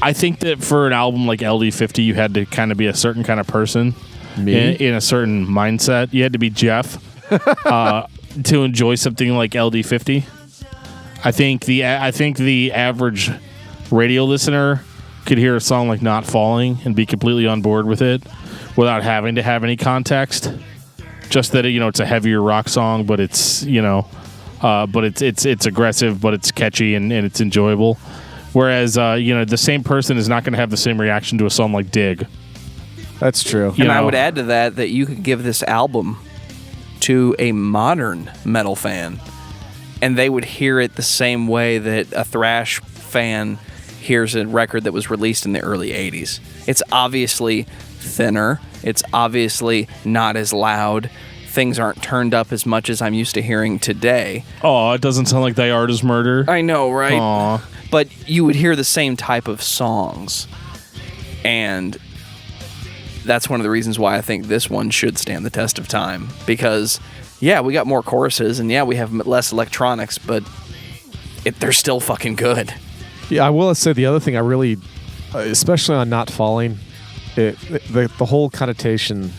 I think that for an album like LD50, you had to kind of be a certain kind of person, in a certain mindset. You had to be Geoff to enjoy something like LD50. I think the average radio listener could hear a song like Not Falling and be completely on board with it without having to have any context. Just that it's a heavier rock song, but it's it's aggressive, but it's catchy and it's enjoyable. Whereas the same person is not going to have the same reaction to a song like Dig. That's true. And I would add to that you could give this album to a modern metal fan, and they would hear it the same way that a thrash fan here's a record that was released in the early 80s. It's obviously thinner. It's obviously not as loud. Things aren't turned up as much as I'm used to hearing today. Oh, it doesn't sound like Thy Art Is Murder. I know, right? Aw. But you would hear the same type of songs. And that's one of the reasons why I think this one should stand the test of time. Because, yeah, we got more choruses, and yeah, we have less electronics, but they're still fucking good. Yeah, I will say the other thing I really, especially on Not Falling, the whole connotation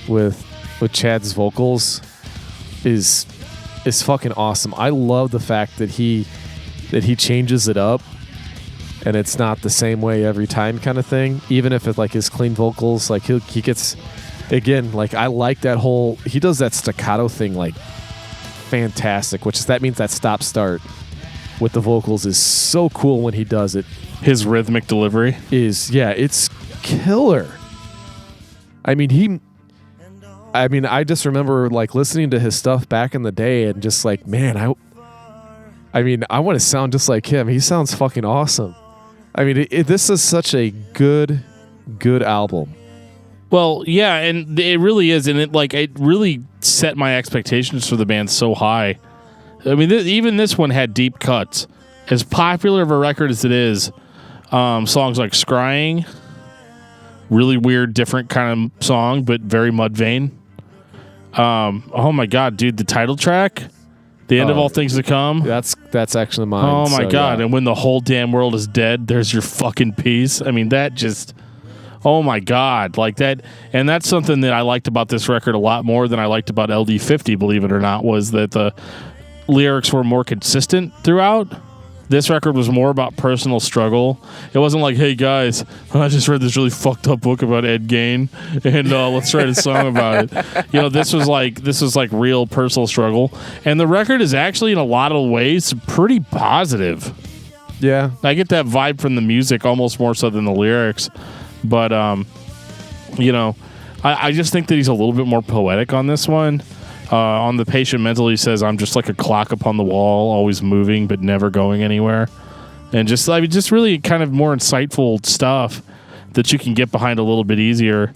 with Chad's vocals is fucking awesome. I love the fact that he changes it up, and it's not the same way every time kind of thing. Even if it's like his clean vocals, like he gets, again, like I like that whole, he does that staccato thing like fantastic, that means that stop start with the vocals is so cool when he does it. His rhythmic delivery it's killer. I just remember like listening to his stuff back in the day and just like, man, I want to sound just like him. He sounds fucking awesome. This is such a good album. Well, yeah, and it really is, and it really set my expectations for the band so high. Even this one had deep cuts. As popular of a record as it is, songs like Scrying, really weird, different kind of song, but very Mudvayne. Oh my god, dude, the title track, The End of All Things to Come. That's actually mine. Oh my god, yeah. and when the whole damn world is dead, there's your fucking piece. I mean, that just, oh my god, like that. And that's something that I liked about this record a lot more than I liked about LD50, believe it or not, was that the lyrics were more consistent throughout. This record was more about personal struggle. It wasn't like, hey guys, I just read this really fucked up book about Ed Gein, and let's write a song about it. This was like real personal struggle. And the record is actually in a lot of ways pretty positive. Yeah. I get that vibe from the music almost more so than the lyrics. But I just think that he's a little bit more poetic on this one. On The Patient Mental, he says, I'm just like a clock upon the wall, always moving but never going anywhere. And just really kind of more insightful stuff that you can get behind a little bit easier.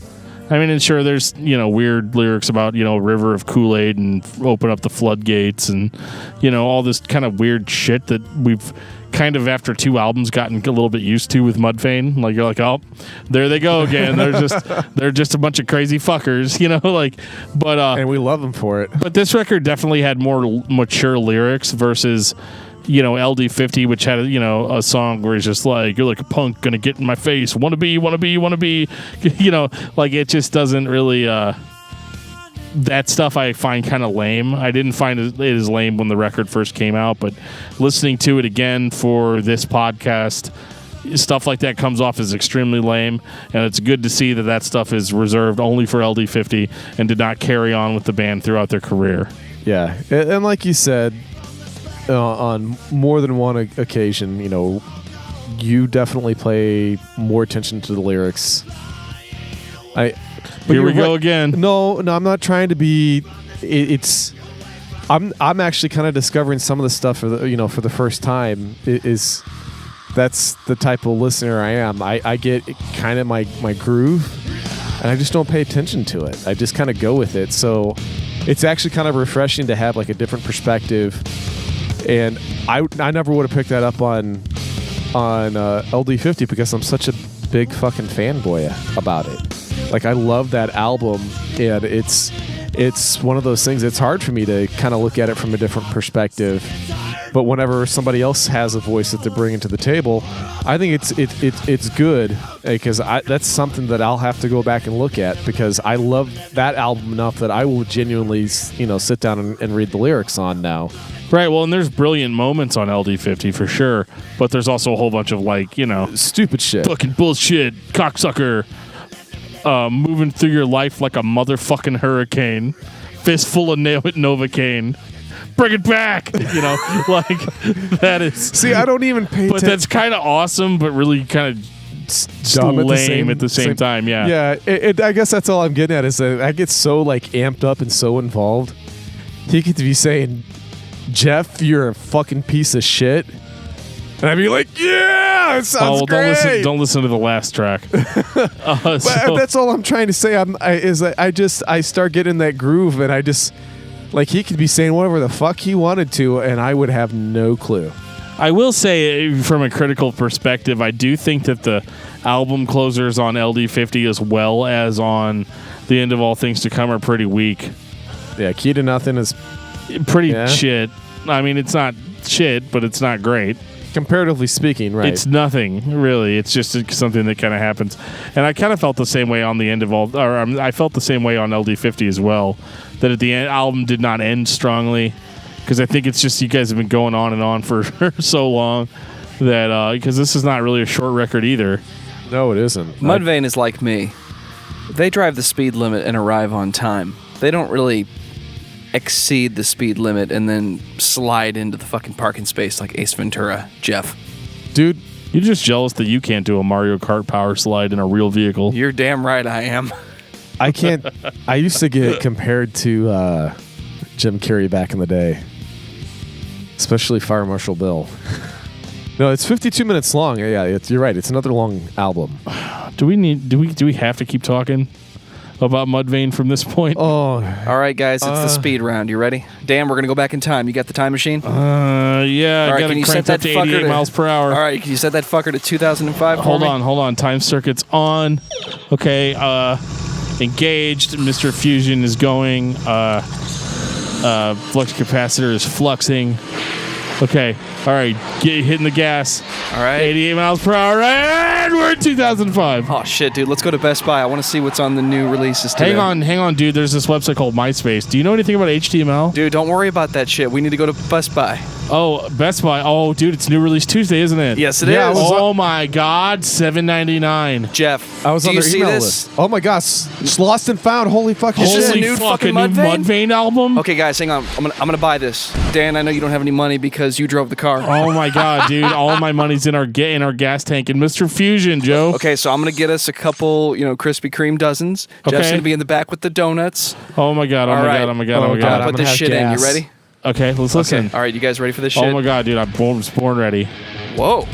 I mean, and sure, there's, weird lyrics about, river of Kool-Aid and open up the floodgates and, all this kind of weird shit that we've kind of, after 2 albums, gotten a little bit used to with Mudvayne. Like, you're like, oh, there they go again. They're just a bunch of crazy fuckers, but and we love them for it. But this record definitely had more mature lyrics versus, LD50, which had, a song where he's just like, you're like a punk, gonna get in my face, wanna be, like it just doesn't really, that stuff I find kind of lame. I didn't find it as lame when the record first came out, but listening to it again for this podcast, stuff like that comes off as extremely lame, and it's good to see that stuff is reserved only for LD50 and did not carry on with the band throughout their career. Yeah, and like you said, on more than one occasion, you definitely pay more attention to the lyrics. Here we go again. No, I'm not trying to be. I'm actually kind of discovering some of the stuff for the first time. That's the type of listener I am. I get kind of my groove, and I just don't pay attention to it. I just kind of go with it. So it's actually kind of refreshing to have like a different perspective. And I never would have picked that up on LD50 because I'm such a big fucking fanboy about it. Like, I love that album, and it's one of those things. It's hard for me to kind of look at it from a different perspective. But whenever somebody else has a voice that they're bringing to the table, I think it's good, because that's something that I'll have to go back and look at, because I love that album enough that I will genuinely, sit down and read the lyrics on now. Right, well, and there's brilliant moments on LD50 for sure, but there's also a whole bunch of stupid shit, fucking bullshit, cocksucker, moving through your life like a motherfucking hurricane, fistful of Novocaine. Bring it back, that is. See, I don't even pay attention. But that's kind of awesome, but really kind of lame at the same time. Yeah. Yeah, I guess that's all I'm getting at, is that I get so amped up and so involved. He could be saying, Geoff, you're a fucking piece of shit, and I'd be like, yeah, it sounds great. Don't listen to the last track. But that's all I'm trying to say. I start getting that groove, and I just. He could be saying whatever the fuck he wanted to, and I would have no clue. I will say, from a critical perspective, I do think that the album closers on LD50 as well as on The End of All Things to Come are pretty weak. Yeah, Key to Nothing is pretty shit. I mean, it's not shit, but it's not great. Comparatively speaking, right? It's nothing, really. It's just something that kind of happens. And I kind of felt the same way on the end of I felt the same way on LD50 as well. That at the end, album did not end strongly, because I think it's just you guys have been going on and on for so long that because this is not really a short record either. No, it isn't. Mudvayne is like me. They drive the speed limit and arrive on time. They don't really exceed the speed limit and then slide into the fucking parking space like Ace Ventura. Geoff. Dude, you're just jealous that you can't do a Mario Kart power slide in a real vehicle. You're damn right I am. I can't. I used to get compared to Jim Carrey back in the day, especially Fire Marshal Bill. No, it's 52 minutes long. Yeah, you're right. It's another long album. Do we have to keep talking about Mudvayne from this point? Oh, all right, guys. It's the speed round. You ready? Dan, we're gonna go back in time. You got the time machine? Yeah. All right, I got to crank up to 88 miles per hour. All right, can you set that fucker to 2005? Hold on. Time circuit's on. Okay. engaged. Mr. Fusion is going. Flux capacitor is fluxing. Okay. All right. Hitting the gas. All right. 88 miles per hour. And we're in 2005. Oh, shit, dude. Let's go to Best Buy. I want to see what's on the new releases today. Hang on, dude. There's this website called MySpace. Do you know anything about HTML? Dude, don't worry about that shit. We need to go to Best Buy. Oh, Best Buy. Oh, dude, it's new release Tuesday, isn't it? Yes, it is. Oh, my God. $7.99. Jeff, I was do on you their see email this? list. Oh my gosh, it's Lost and Found. Holy fucking Is this shit! a new fucking Mudvayne? Mudvayne album? Okay, guys, hang on. I'm gonna buy this. Dan, I know you don't have any money because you drove the car. Oh my God, dude! All my money's in our gas tank. And Mr. Fusion, Joe. Okay, so I'm gonna get us a couple, Krispy Kreme dozens. Okay. Jeff's gonna be in the back with the donuts. Oh my God! Oh All my right. God! Oh my God! Oh Oh my God, God! I'm Put gonna this have shit in. gas. You ready? Okay, let's listen. Okay. All right, you guys ready for this shit? Oh my God, dude! I'm born ready. Whoa.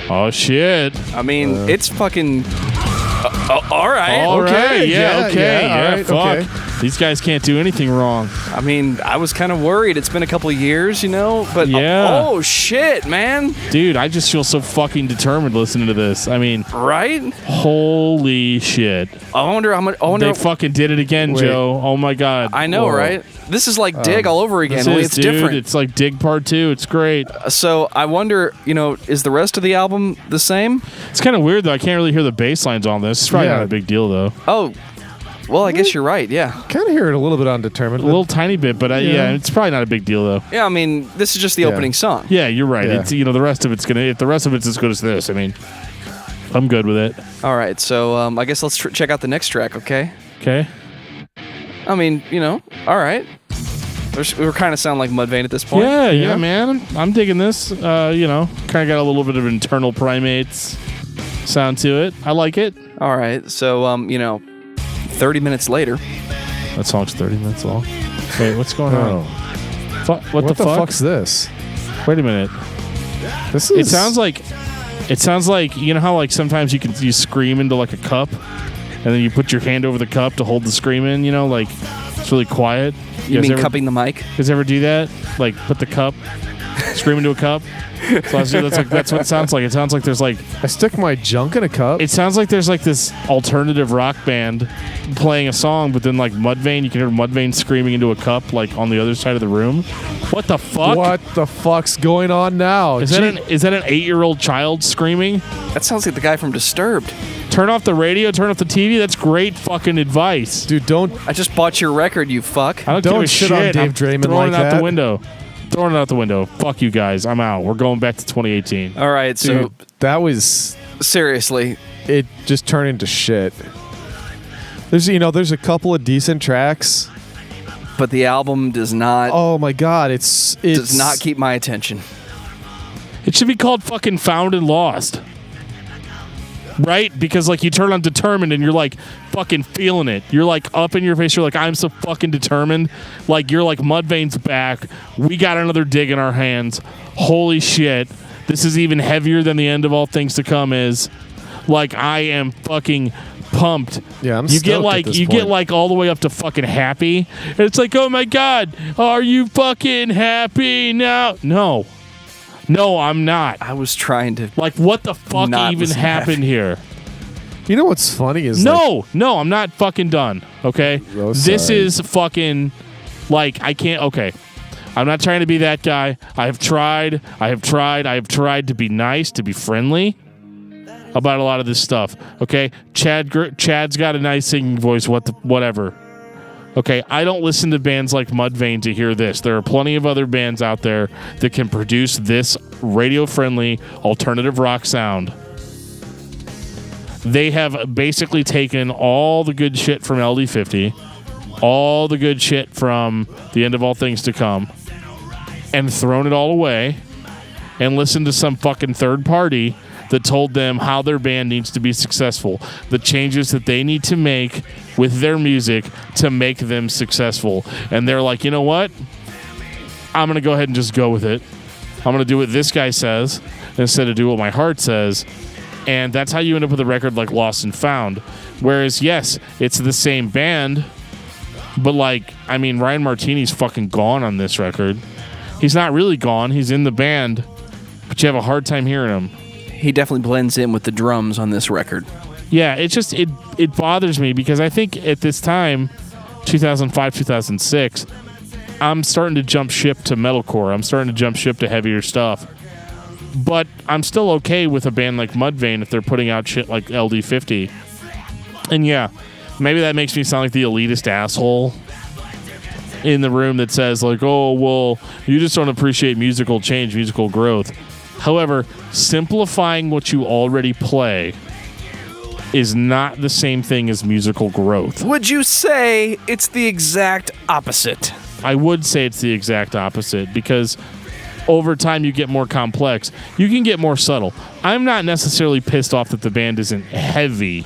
Oh shit! I mean, it's fucking. All right. All right, yeah, okay, yeah, all right, fuck. okay. These guys can't do anything wrong. I mean, I was kind of worried. It's been a couple of years, but Yeah. oh shit, man. Dude, I just feel so fucking determined listening to this. I mean, Right? holy shit! I wonder how much. They fucking did it again, Wait. Joe. Oh my God! I know, Whoa. right? This is like Dig all over again. This Only is, it's dude, different. It's like Dig Part 2. It's great. So I wonder, is the rest of the album the same? It's kind of weird though. I can't really hear the bass lines on this. It's probably Yeah. not a big deal though. Oh, well, I guess you're right. Yeah. Kind of hear it a little bit undetermined. A little tiny bit, but yeah, it's probably not a big deal though. Yeah, I mean, this is just the Yeah. opening song. Yeah, you're right. Yeah. It's the rest of it's gonna. If the rest of it's as good as this, I mean, I'm good with it. All right, so I guess let's check out the next track, okay? Okay. I mean, all right. We kind of sound like Mudvayne at this point. Yeah, man. I'm digging this. Kind of got a little bit of internal primates sound to it. I like it. All right, so 30 minutes later. That song's 30 minutes long. Wait, what's going on? What the fuck? fuck's this? Wait a minute. This is. It sounds like you know how like sometimes you scream into like a cup, and then you put your hand over the cup to hold the scream in. Like it's really quiet. You guys mean ever, cupping the mic? You guys ever do that? Like put the cup, scream into a cup. So that's what it sounds like. It sounds like there's like. I stick my junk in a cup. It sounds like there's like this alternative rock band playing a song, but then like Mudvayne, you can hear Mudvayne screaming into a cup like on the other side of the room. What the fuck? What the fuck's going on now? Is that an 8-year-old child screaming? That sounds like the guy from Disturbed. Turn off the radio, turn off the TV. That's great fucking advice. Dude, don't. I just bought your record, you fuck. I don't give a shit on Dave I'm Draymond throwing like it out that. the window. Throwing it out the window. Fuck you guys. I'm out. We're going back to 2018. All right, so Dude, that was. seriously, It just turned into shit. There's a couple of decent tracks. but the album does not Oh my god, it's does not keep my attention. It should be called fucking Found and Lost. Right? Because like you turn on Determined and you're like fucking feeling it. You're like up in your face. You're like, I'm so fucking determined. Like you're like Mudvayne's back. We got another dig in our hands. Holy shit. This is even heavier than the End of All Things to Come is. Like I am fucking pumped. Yeah, I'm you get stoked like at this you point. get like all the way up to fucking happy. And it's like, oh my god, are you fucking happy now? No, I'm not. I was trying to. Like, what the fuck Not even listen happened here? You know what's funny is No, I'm not fucking done. Okay, Oh, this sorry. is fucking like I can't. Okay, I'm not trying to be that guy. I have tried to be nice, to be friendly about a lot of this stuff. Okay, Chad's got a nice singing voice. Whatever. Okay, I don't listen to bands like Mudvayne to hear this. There are plenty of other bands out there that can produce this radio-friendly alternative rock sound. They have basically taken all the good shit from LD50, all the good shit from The End of All Things to Come, and thrown it all away and listened to some fucking third party that told them how their band needs to be successful, the changes that they need to make with their music to make them successful. And they're like, you know what? I'm going to go ahead and just go with it. I'm going to do what this guy says instead of do what my heart says. And that's how you end up with a record like Lost and Found. Whereas, yes, it's the same band, but like, I mean, Ryan Martini's fucking gone on this record. He's not really gone. He's in the band, but you have a hard time hearing him. He definitely blends in with the drums on this record. Yeah, it's just it bothers me because I think at this time, 2005, 2006, I'm starting to jump ship to metalcore. I'm starting to jump ship to heavier stuff. But I'm still okay with a band like Mudvayne if they're putting out shit like LD50. And yeah, maybe that makes me sound like the elitist asshole in the room that says like, oh, well, you just don't appreciate musical change, musical growth. However, simplifying what you already play is not the same thing as musical growth. Would you say it's the exact opposite? I would say it's the exact opposite because over time you get more complex. You can get more subtle. I'm not necessarily pissed off that the band isn't heavy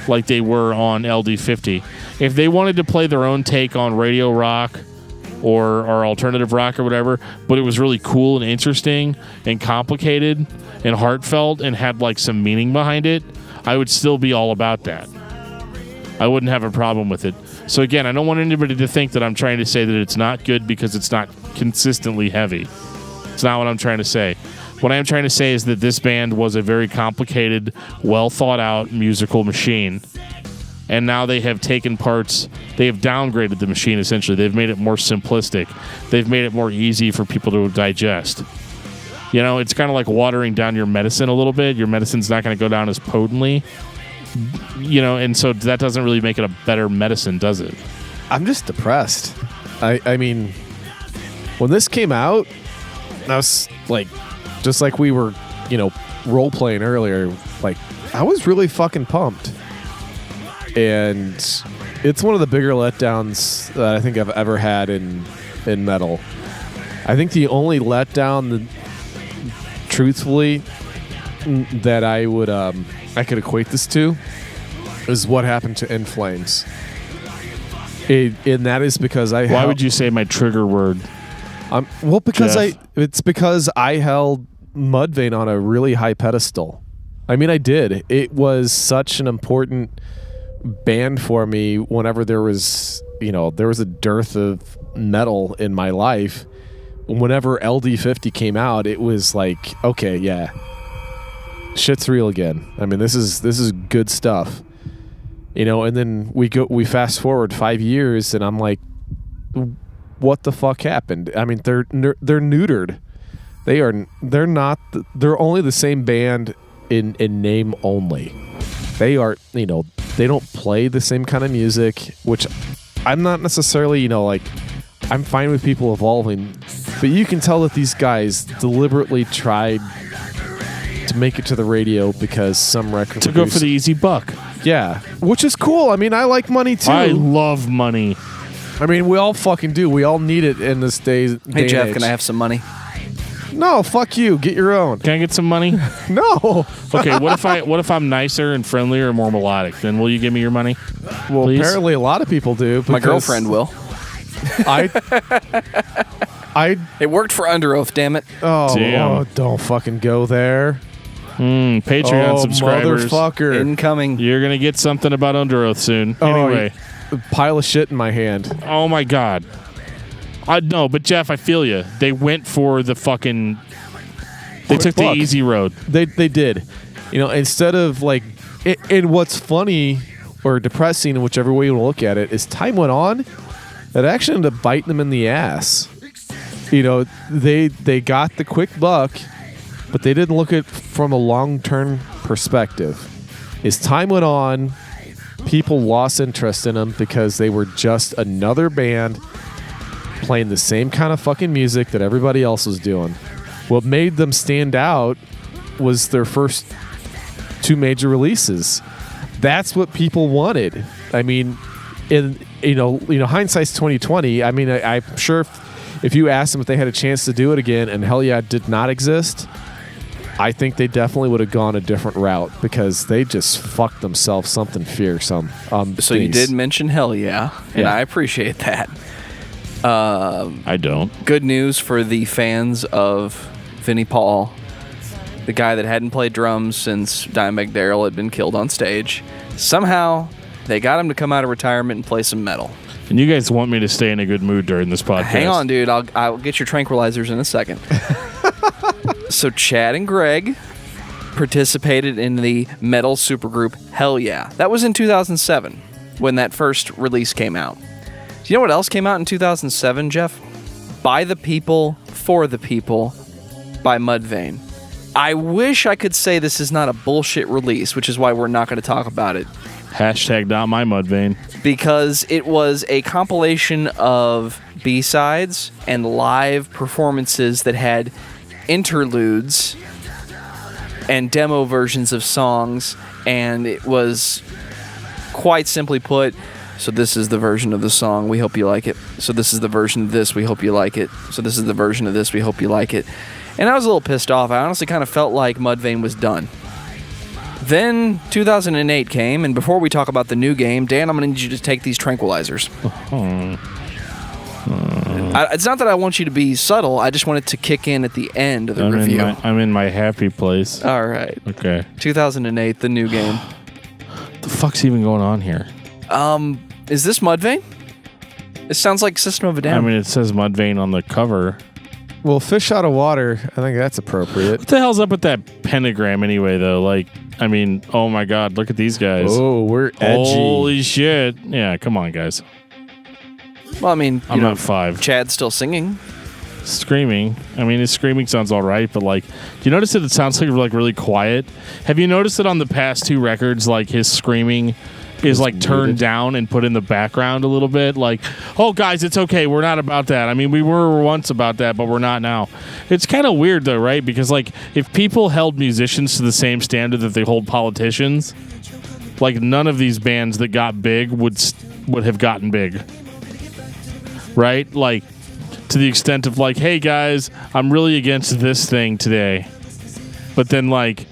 like they were on LD50. If they wanted to play their own take on radio rock or alternative rock or whatever, but it was really cool and interesting and complicated and heartfelt and had like some meaning behind it, I would still be all about that. I wouldn't have a problem with it. So again, I don't want anybody to think that I'm trying to say that it's not good because it's not consistently heavy. It's not what I'm trying to say. What I am trying to say is that this band was a very complicated, well thought out musical machine. And now they have taken parts, they have downgraded the machine essentially. They've made it more simplistic. They've made it more easy for people to digest. You know, it's kind of like watering down your medicine a little bit. Your medicine's not going to go down as potently. You know, and so that doesn't really make it a better medicine, does it? I'm just depressed. I mean, when this came out, I was like, just like we were, you know, role playing earlier, like, I was really fucking pumped. And it's one of the bigger letdowns that I think I've ever had in metal. I think the only letdown, truthfully, that I would I could equate this to is what happened to In Flames. And that is because Why would you say my trigger word? Well, because Geoff? it's because I held Mudvayne on a really high pedestal. I mean, I did. It was such an important band for me whenever there was a dearth of metal in my life. Whenever LD50 came out, it was like, okay, yeah, shit's real again. I mean, this is good stuff. You know, and then we fast forward 5 years and I'm like, what the fuck happened? I mean, they're neutered. They're only the same band in name only. They are, you know, they don't play the same kind of music, which I'm not necessarily, you know, like, I'm fine with people evolving, but you can tell that these guys deliberately tried to make it to the radio because some record To go for the easy buck. Yeah, which is cool. I mean, I like money too. I love money. I mean, we all fucking do. We all need it in this day. Hey, Geoff, can I have some money? No, fuck you. Get your own. Can I get some money? No. Okay, what if I'm nicer and friendlier and more melodic? Then will you give me your money? Well, please? apparently a lot of people do. My girlfriend will. It worked for Under Oath, damn it. Damn. Don't fucking go there. Patreon subscribers. Motherfucker. Incoming. You're going to get something about Under Oath soon. Anyway. A pile of shit in my hand. Oh, my God. No, but Geoff, I feel you. They went for the fucking... They took the easy road. They did. You know, instead of like... And what's funny or depressing, whichever way you want to look at it, is time went on, that actually ended up biting them in the ass. You know, they got the quick buck, but they didn't look at it from a long-term perspective. As time went on, people lost interest in them because they were just another band playing the same kind of fucking music that everybody else was doing. What made them stand out was their first 2 major releases. That's what people wanted. I mean, hindsight's 2020. I mean, I'm sure if you asked them if they had a chance to do it again and Hell Yeah did not exist, I think they definitely would have gone a different route because they just fucked themselves something fearsome. So you did mention Hell Yeah, and I appreciate that. I don't. Good news for the fans of Vinnie Paul, the guy that hadn't played drums since Dimebag Darrell had been killed on stage. Somehow, they got him to come out of retirement and play some metal. And you guys want me to stay in a good mood during this podcast. Hang on, dude. I'll get your tranquilizers in a second. So Chad and Greg participated in the metal supergroup Hell Yeah. That was in 2007 when that first release came out. Do you know what else came out in 2007, Geoff? By the People, For the People by Mudvayne. I wish I could say this is not a bullshit release, which is why we're not going to talk about it. Hashtag not my Mudvayne. Because it was a compilation of B-sides and live performances that had interludes and demo versions of songs, and it was quite simply put, so this is the version of the song, we hope you like it. So this is the version of this, we hope you like it. So this is the version of this, we hope you like it. And I was a little pissed off. I honestly kind of felt like Mudvayne was done. Then 2008 came, and before we talk about the new game, Dan, I'm going to need you to take these tranquilizers. It's not that I want you to be subtle. I just want it to kick in at the end of the review. I'm in my happy place. All right. Okay. 2008, the new game. What the fuck's even going on here? Is this Mudvayne? It sounds like System of a Down. I mean, it says Mudvayne on the cover. Well, Fish Out of Water, I think that's appropriate. What the hell's up with that pentagram anyway, though? Like, I mean, oh my God, look at these guys. Oh, we're edgy. Holy shit. Yeah, come on, guys. Well, I mean, I'm not 5. Chad's still singing. Screaming. I mean, his screaming sounds all right, but like, do you notice that it sounds like really quiet? Have you noticed that on the past 2 records, like his screaming is like turned down and put in the background a little bit? Like, oh guys, it's okay, we're not about that. I mean, we were once about that, but we're not now. It's kind of weird though, right? Because like, if people held musicians to the same standard that they hold politicians, like none of these bands that got big would have gotten big, right? Like, to the extent of like, hey guys, I'm really against this thing today, but then like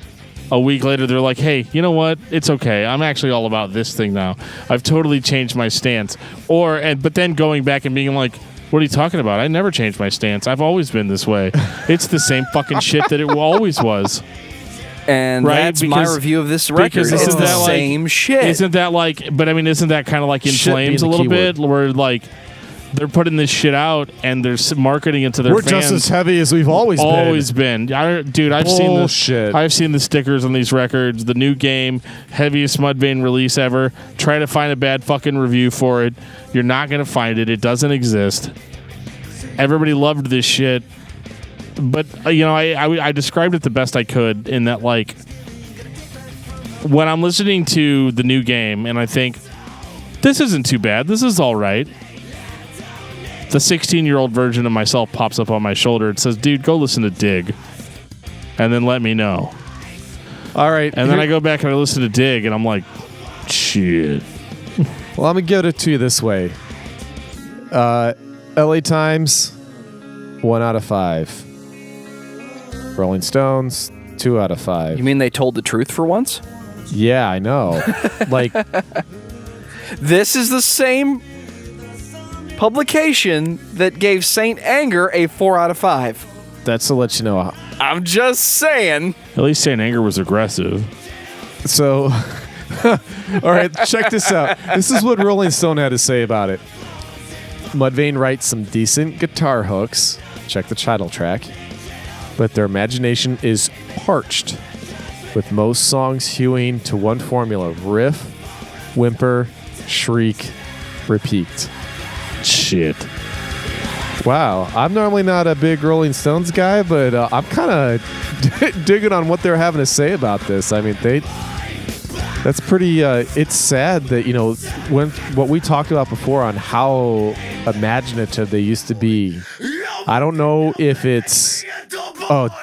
a week later they're like, hey, you know what, it's okay, I'm actually all about this thing now, I've totally changed my stance. But then going back and being like, what are you talking about, I never changed my stance, I've always been this way. It's the same fucking shit that it always was. And right? That's my review of this record. It's the same shit. Isn't that like, but I mean, isn't that kind of like In Flames a little bit, where like they're putting this shit out and they're marketing it to their fans. We're just as heavy as we've always been. Dude, I've seen the stickers on these records. The new game, heaviest Mudvayne release ever. Try to find a bad fucking review for it. You're not going to find it. It doesn't exist. Everybody loved this shit. But, I described it the best I could in that, like, when I'm listening to the new game and I think, this isn't too bad. This is all right. The 16-year-old version of myself pops up on my shoulder. It says, dude, go listen to Dig. And then let me know. All right. And then I go back and I listen to Dig, and I'm like, shit. Well, I'm going to give it to you this way. LA Times, 1 out of 5. Rolling Stones, 2 out of 5. You mean they told the truth for once? Yeah, I know. Like, this is the same publication that gave Saint Anger a 4 out of 5. That's to let you know. I'm just saying. At least Saint Anger was aggressive. So, all right, check this out. This is what Rolling Stone had to say about it. Mudvayne writes some decent guitar hooks. Check the title track. But their imagination is parched, with most songs hewing to one formula: riff, whimper, shriek, repeat. Shit. Wow, I'm normally not a big Rolling Stones guy, but I'm kind of digging on what they're having to say about this. I mean, that's pretty. It's sad that when what we talked about before on how imaginative they used to be. I don't know if it's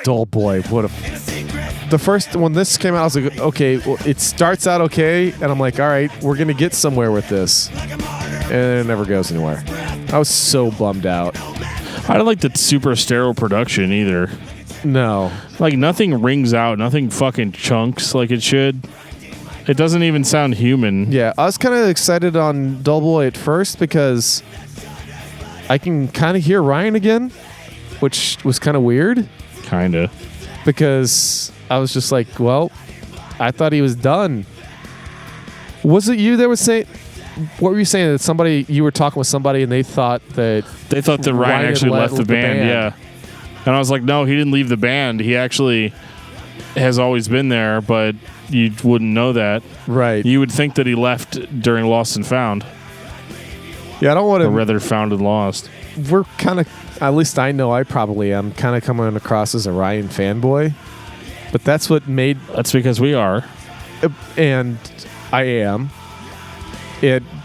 Dull Boy. The first when this came out, I was like, okay, well, it starts out okay, and I'm like, all right, we're gonna get somewhere with this. And it never goes anywhere. I was so bummed out. I don't like the super sterile production either. No. Like, nothing rings out. Nothing fucking chunks like it should. It doesn't even sound human. Yeah, I was kind of excited on Dull Boy at first because I can kind of hear Ryan again, which was kind of weird. Kind of. Because I was just like, well, I thought he was done. Was it you that was saying... What were you saying? That you were talking with somebody and they thought that Ryan actually left the band. Yeah. And I was like, no, he didn't leave the band. He actually has always been there, but you wouldn't know that. Right. You would think that he left during Lost and Found. Yeah, I don't want Or to. rather, Found and Lost. We're kind of, at least I know I probably am, kind of coming across as a Ryan fanboy. But that's what made. That's because we are. And I am.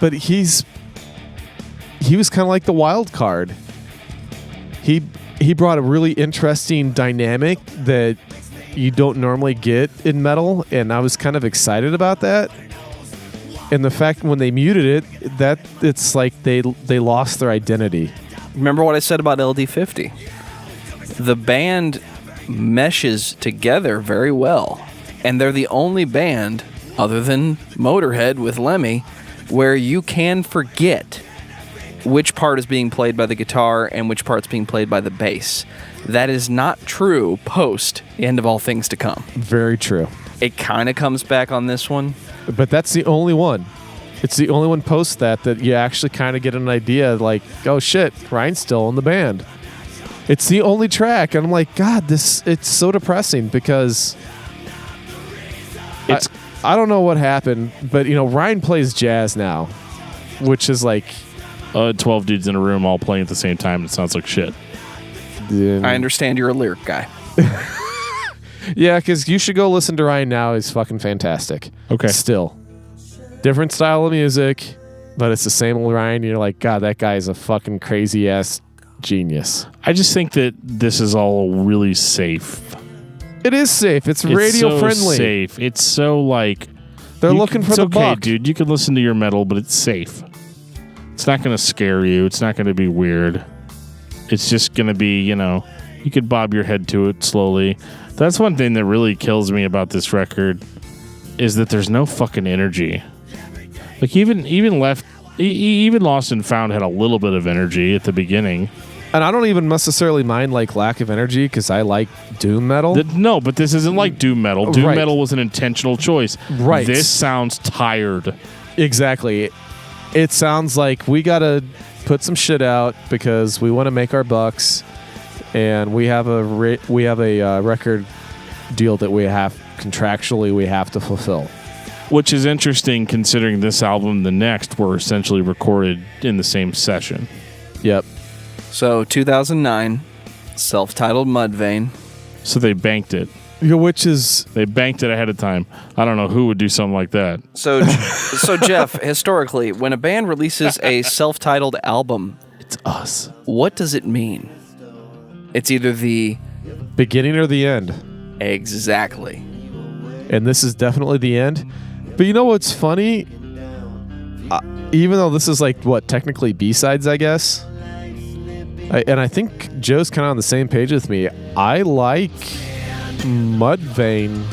But he was kind of like the wild card. He brought a really interesting dynamic that you don't normally get in metal, and I was kind of excited about that. And the fact when they muted it, that it's like they lost their identity. Remember what I said about LD50? The band meshes together very well, and they're the only band, other than Motorhead with Lemmy, where you can forget which part is being played by the guitar and which part's being played by the bass. That is not true post the End of All Things to Come. Very true. It kind of comes back on this one. But that's the only one. It's the only one post that you actually kind of get an idea like, oh shit, Ryan's still in the band. It's the only track. And I'm like, God, it's so depressing because I don't know what happened, but Ryan plays jazz now, which is like 12 dudes in a room all playing at the same time. It sounds like shit. I understand you're a lyric guy. Yeah, because you should go listen to Ryan now. He's fucking fantastic. Okay. Still. Different style of music, but it's the same old Ryan. You're like, God, that guy is a fucking crazy-ass genius. I just think that this is all really safe. It is safe. It's radio It's so friendly. safe. It's so like... They're looking for it's the okay, buck. dude. You can listen to your metal, but it's safe. It's not going to scare you. It's not going to be weird. It's just going to be, you could bob your head to it slowly. That's one thing that really kills me about this record is that there's no fucking energy. Like even Lost and Found had a little bit of energy at the beginning. And I don't even necessarily mind like lack of energy because I like doom metal. No, but this isn't like doom metal. Doom Right. metal was an intentional choice. Right. This sounds tired. Exactly. It sounds like we got to put some shit out because we want to make our bucks, and we have a record deal that we have to fulfill. Which is interesting considering this album and the next were essentially recorded in the same session. Yep. So 2009, self-titled Mudvayne. So they banked it. Which is... They banked it ahead of time. I don't know who would do something like that. So Geoff, historically, when a band releases a self-titled album, It's us. what does it mean? It's either the... beginning or the end. Exactly. And this is definitely the end. But you know what's funny? Even though this is like, technically B-sides, I guess. And I think Joe's kind of on the same page with me. I like Mudvayne,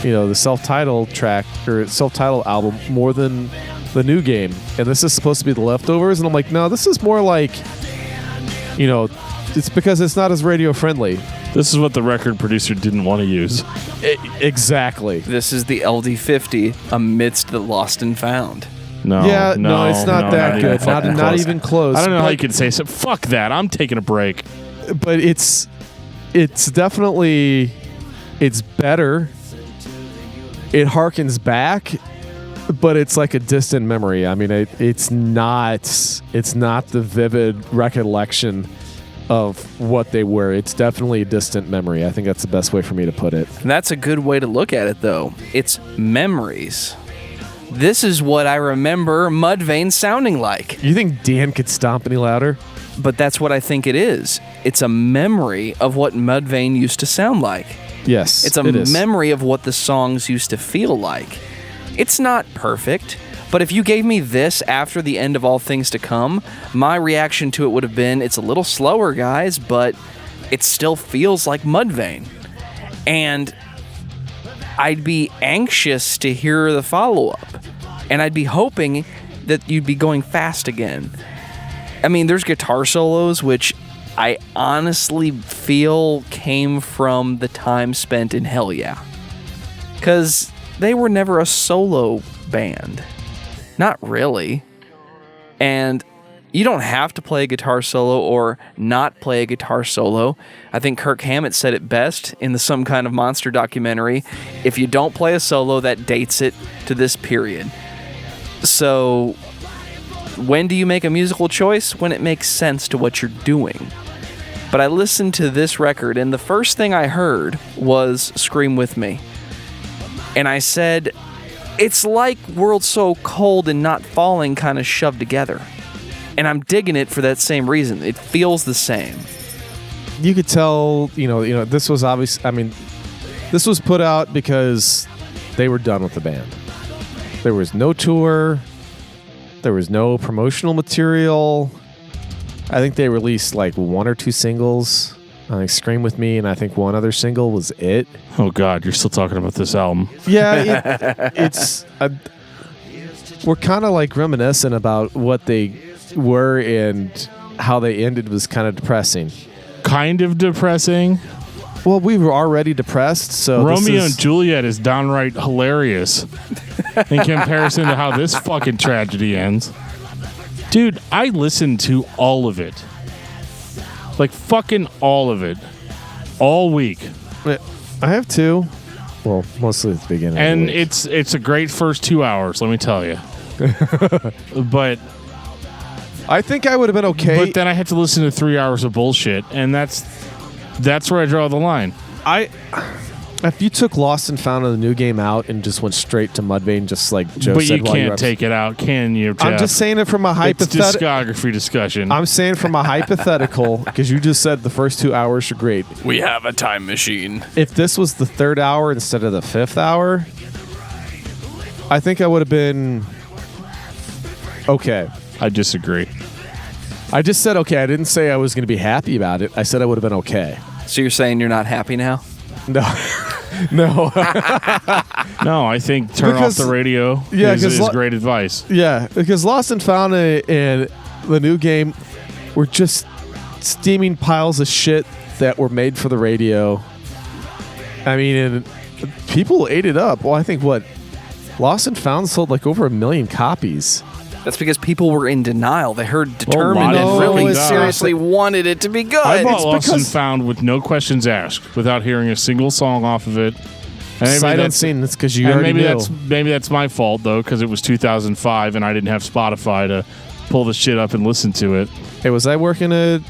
the self-titled track or self-titled album more than the new game. And this is supposed to be the leftovers. And I'm like, no, this is more like, it's because it's not as radio friendly. This is what the record producer didn't want to use. Exactly. This is the LD50 amidst the Lost and Found. No, it's not that good. Not even close. I don't know how you can say so. Fuck that. I'm taking a break. But it's definitely, it's better. It harkens back, but it's like a distant memory. I mean, it's not the vivid recollection of what they were. It's definitely a distant memory. I think that's the best way for me to put it. And that's a good way to look at it, though. It's memories. This is what I remember Mudvayne sounding like. You think Dan could stomp any louder? But that's what I think it is. It's a memory of what Mudvayne used to sound like. Yes, It's a memory of what the songs used to feel like. It's not perfect, but if you gave me this after the End of All Things to Come, my reaction to it would have been, it's a little slower, guys, but it still feels like Mudvayne. And I'd be anxious to hear the follow-up. And I'd be hoping that you'd be going fast again. I mean, there's guitar solos, which I honestly feel came from the time spent in Hell Yeah. Because they were never a solo band. Not really. And You don't have to play a guitar solo or not play a guitar solo. I think Kirk Hammett said it best in the Some Kind of Monster documentary. If you don't play a solo, that dates it to this period. So when do you make a musical choice? When it makes sense to what you're doing. But I listened to this record, and the first thing I heard was Scream With Me. And I said, it's like World So Cold and Not Falling kind of shoved together. And I'm digging it for that same reason. It feels the same. You could tell, this was obvious. I mean, this was put out because they were done with the band. There was no tour. There was no promotional material. I think they released like 1 or 2 singles. I think Scream With Me, and I think one other single was it. Oh, God, you're still talking about this album. Yeah, we're kind of like reminiscent about what they were, and how they ended was kind of depressing. Kind of depressing? Well, we were already depressed, so Romeo and Juliet is downright hilarious in comparison to how this fucking tragedy ends. Dude, I listened to all of it. Like, fucking all of it. All week. I have 2. Well, mostly at the beginning. And of the week. it's a great first 2 hours, let me tell you. But I think I would have been okay. But then I had to listen to 3 hours of bullshit, and that's where I draw the line. If you took Lost and Found in the New Game out and just went straight to Mudvayne, just like Joe but said, you can't take it out, can you, Geoff? I'm just saying it from a hypothetical. It's discography discussion. I'm saying from a hypothetical, because you just said the first 2 hours are great. We have a time machine. If this was the 3rd hour instead of the 5th hour, I think I would have been okay. I disagree. I just said okay. I didn't say I was going to be happy about it. I said I would have been okay. So you're saying you're not happy now? No. No. No, I think turn off the radio is great advice. Yeah, because Lost and Found and the New Game were just steaming piles of shit that were made for the radio. I mean, and people ate it up. Well, I think Lost and Found sold like over 1 million copies. That's because people were in denial. They heard determined and really seriously wanted it to be good. I bought Lost and Found with no questions asked, without hearing a single song off of it. Sight unseen. That's because you already knew. Maybe that's my fault, though, because it was 2005 and I didn't have Spotify to pull the shit up and listen to it. Hey, was I working at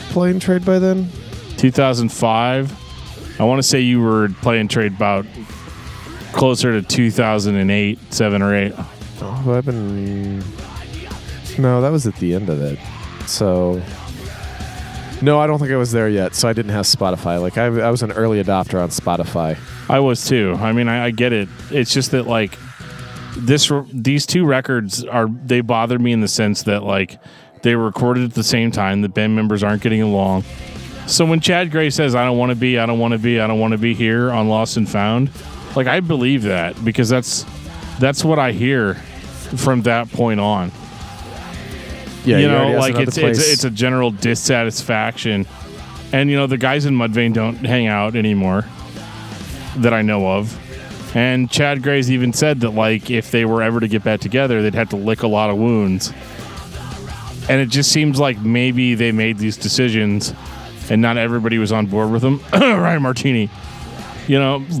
Play and Trade by then? 2005. I want to say you were Play and Trade about closer to 2008, 7 or 8. Oh, I've been... No, that was at the end of it. So... No, I don't think I was there yet, so I didn't have Spotify. Like, I was an early adopter on Spotify. I was too. I mean, I get it. It's just that, like, these 2 records they bother me in the sense that, like, they were recorded at the same time. The band members aren't getting along. So when Chad Gray says, I don't want to be here on Lost and Found, like, I believe that, because that's what I hear from that point on. Yeah, like it's a general dissatisfaction, and the guys in Mudvayne don't hang out anymore that I know of. And Chad Gray's even said that, like, if they were ever to get back together, they'd have to lick a lot of wounds. And it just seems like maybe they made these decisions, and not everybody was on board with them. Ryan Martini.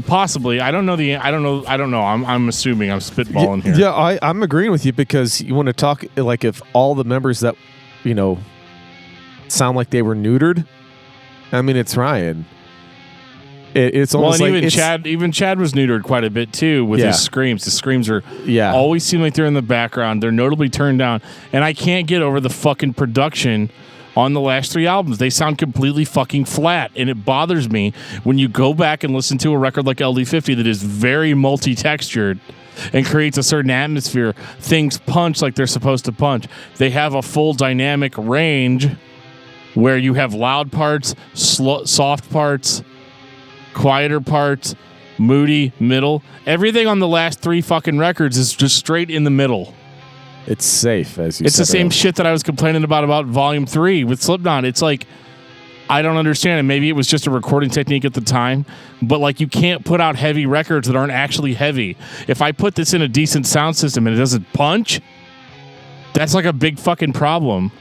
Possibly. I don't know. I'm assuming. I'm spitballing here. Yeah, I'm agreeing with you, because you want to talk, like, if all the members that, sound like they were neutered. I mean, it's Ryan. It's almost even Chad was neutered quite a bit too with his screams. The screams are always seem like they're in the background. They're notably turned down, and I can't get over the fucking production on the last 3 albums. They sound completely fucking flat, and it bothers me when you go back and listen to a record like LD50 that is very multi-textured and creates a certain atmosphere. Things punch like they're supposed to punch. They have a full dynamic range where you have loud parts, soft parts, quieter parts, moody, middle. Everything on the last 3 fucking records is just straight in the middle. It's safe, as you said. It's the same shit that I was complaining about Volume 3 with Slipknot. It's like, I don't understand it. Maybe it was just a recording technique at the time, but, like, you can't put out heavy records that aren't actually heavy. If I put this in a decent sound system and it doesn't punch, That's like a big fucking problem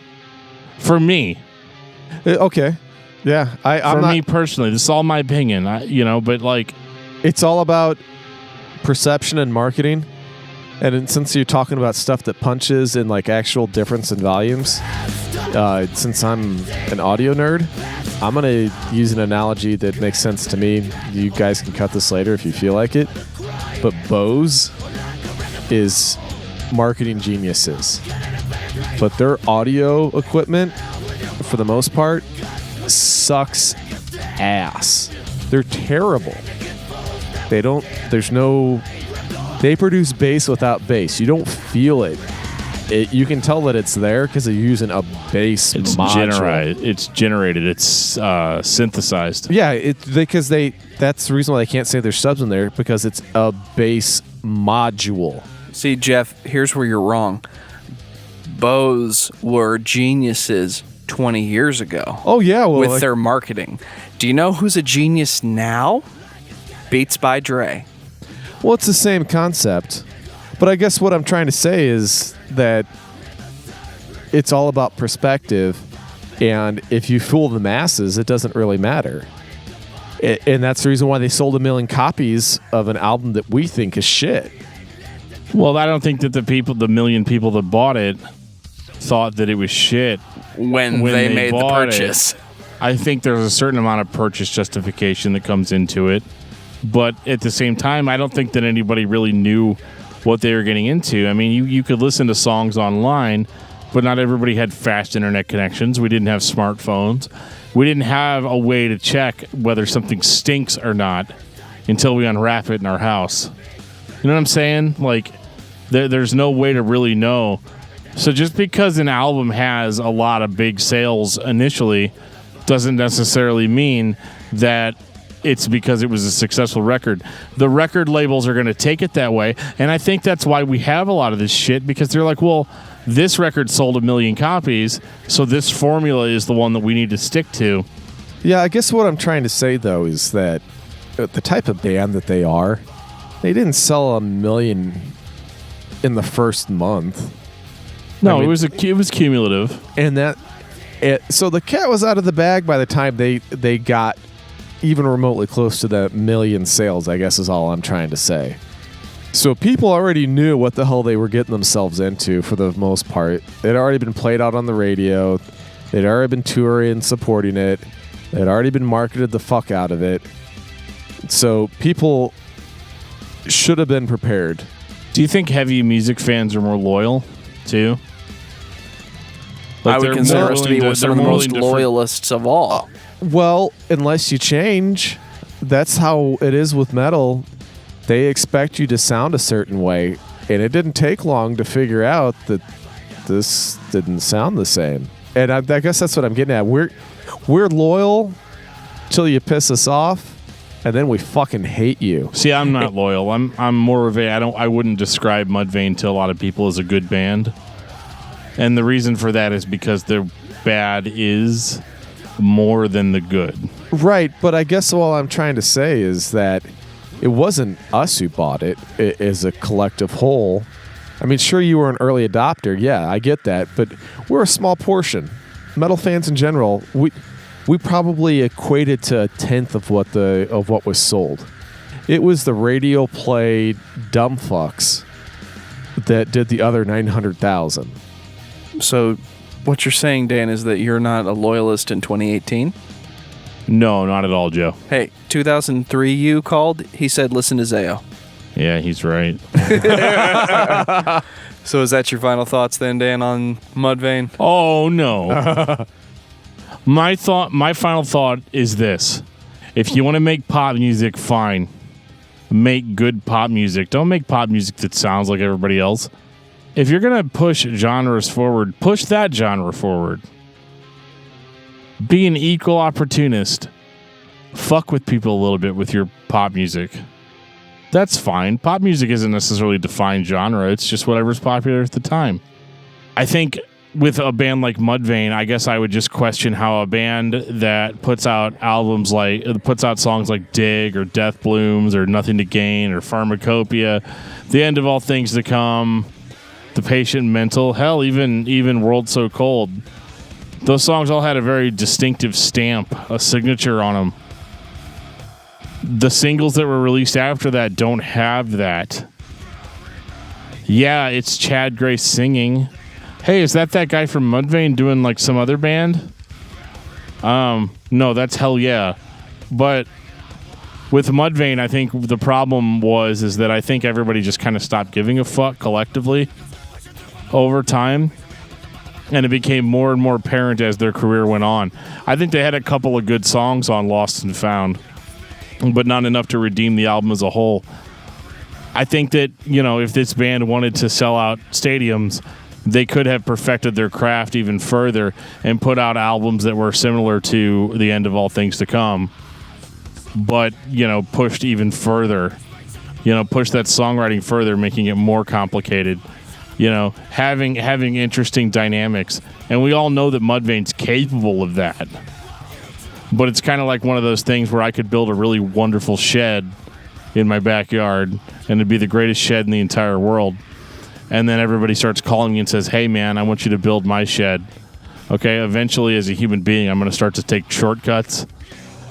for me. Okay. Yeah. For me personally, this is all my opinion. But like, it's all about perception and marketing. And since you're talking about stuff that punches in like actual difference in volumes, since I'm an audio nerd, I'm going to use an analogy that makes sense to me. You guys can cut this later if you feel like it. But Bose is marketing geniuses. But their audio equipment, for the most part, sucks ass. They're terrible. They produce bass without bass. You don't feel it. You can tell that it's there because they're using a bass module. It's generated. It's synthesized. Yeah, that's the reason why they can't say there's subs in there, because it's a bass module. See, Geoff, here's where you're wrong. Bose were geniuses 20 years ago. Oh, yeah. Well, with their marketing. Do you know who's a genius now? Beats by Dre. Well, it's the same concept. But I guess what I'm trying to say is that it's all about perspective. And if you fool the masses, it doesn't really matter. And that's the reason why they sold 1 million copies of an album that we think is shit. Well, I don't think that the million people that bought it thought that it was shit when they made the purchase. I think there's a certain amount of purchase justification that comes into it. But at the same time, I don't think that anybody really knew what they were getting into. I mean, you could listen to songs online, but not everybody had fast internet connections. We didn't have smartphones. We didn't have a way to check whether something stinks or not until we unwrap it in our house. You know what I'm saying? Like, there's no way to really know. So just because an album has a lot of big sales initially doesn't necessarily mean that it's because it was a successful record. The record labels are going to take it that way, and I think that's why we have a lot of this shit, because they're like, well, this record sold 1 million copies, so this formula is the one that we need to stick to. Yeah, I guess what I'm trying to say, though, is that the type of band that they are, they didn't sell 1 million in the first month. No, it was cumulative. And so the cat was out of the bag by the time they got even remotely close to the 1 million sales, I guess is all I'm trying to say. So people already knew what the hell they were getting themselves into for the most part. It had already been played out on the radio. They'd already been touring, supporting it. They'd already been marketed the fuck out of it. So people should have been prepared. Do you think heavy music fans are more loyal, too? I would consider us to be some of the most loyalists of all. Well, unless you change, that's how it is with metal. They expect you to sound a certain way, and it didn't take long to figure out that this didn't sound the same. And I guess that's what I'm getting at. We're loyal till you piss us off, and then we fucking hate you. See, I'm not loyal. I'm more of I wouldn't describe Mudvayne to a lot of people as a good band. And the reason for that is because their bad is more than the good. Right, but I guess all I'm trying to say is that it wasn't us who bought it as a collective whole. I mean, sure, you were an early adopter. Yeah, I get that. But we're a small portion. Metal fans in general, we probably equated to a tenth of what was sold. It was the radio play dumb fucks that did the other 900,000. So what you're saying, Dan, is that you're not a loyalist in 2018? No, not at all, Joe. Hey, 2003 you called. He said, listen to Zayo. Yeah, he's right. So is that your final thoughts then, Dan, on Mudvayne? Oh, no. My final thought is this. If you want to make pop music, fine. Make good pop music. Don't make pop music that sounds like everybody else. If you're going to push genres forward, push that genre forward. Be an equal opportunist. Fuck with people a little bit with your pop music. That's fine. Pop music isn't necessarily a defined genre. It's just whatever's popular at the time. I think with a band like Mudvayne, I guess I would just question how a band that puts out songs like Dig or Death Blooms or Nothing to Gain or Pharmacopoeia, The End of All Things to Come, The Patient Mental, hell, even World So Cold. Those songs all had a very distinctive stamp, a signature on them. The singles that were released after that don't have that. Yeah, it's Chad Gray singing. Hey, is that guy from Mudvayne doing like some other band? No, that's Hell Yeah. But with Mudvayne, I think the problem is that I think everybody just kind of stopped giving a fuck collectively over time. And it became more and more apparent as their career went on. I think they had a couple of good songs on Lost and Found, but not enough to redeem the album as a whole. I think that, if this band wanted to sell out stadiums, they could have perfected their craft even further and put out albums that were similar to The End of All Things to Come, but, pushed even further. Pushed that songwriting further, making it more complicated. Having interesting dynamics. And we all know that Mudvayne's capable of that. But it's kind of like one of those things where I could build a really wonderful shed in my backyard, and it'd be the greatest shed in the entire world. And then everybody starts calling me and says, hey, man, I want you to build my shed. Okay, eventually as a human being, I'm going to start to take shortcuts,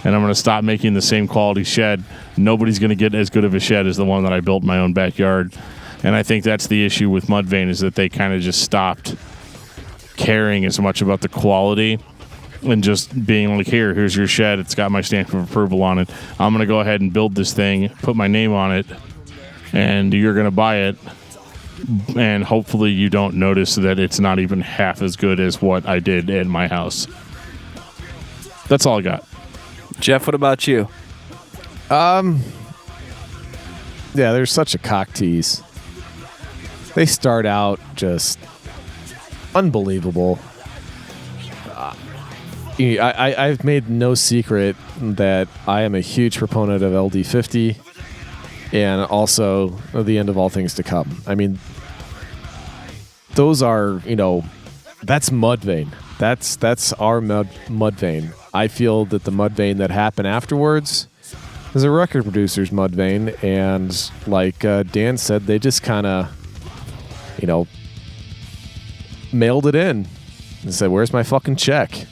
and I'm going to stop making the same quality shed. Nobody's going to get as good of a shed as the one that I built in my own backyard. And I think that's the issue with Mudvayne, is that they kind of just stopped caring as much about the quality and just being like, here's your shed. It's got my stamp of approval on it. I'm going to go ahead and build this thing, put my name on it, and you're going to buy it. And hopefully you don't notice that it's not even half as good as what I did in my house. That's all I got. Geoff, what about you? Yeah, they're such a cock tease. They start out just unbelievable. I've made no secret that I am a huge proponent of LD50 and also The End of All Things to Come. I mean, those are, that's Mudvayne. That's our Mudvayne. I feel that the Mudvayne that happened afterwards is a record producer's Mudvayne, and like Dan said, they just kind of, mailed it in and said, where's my fucking check?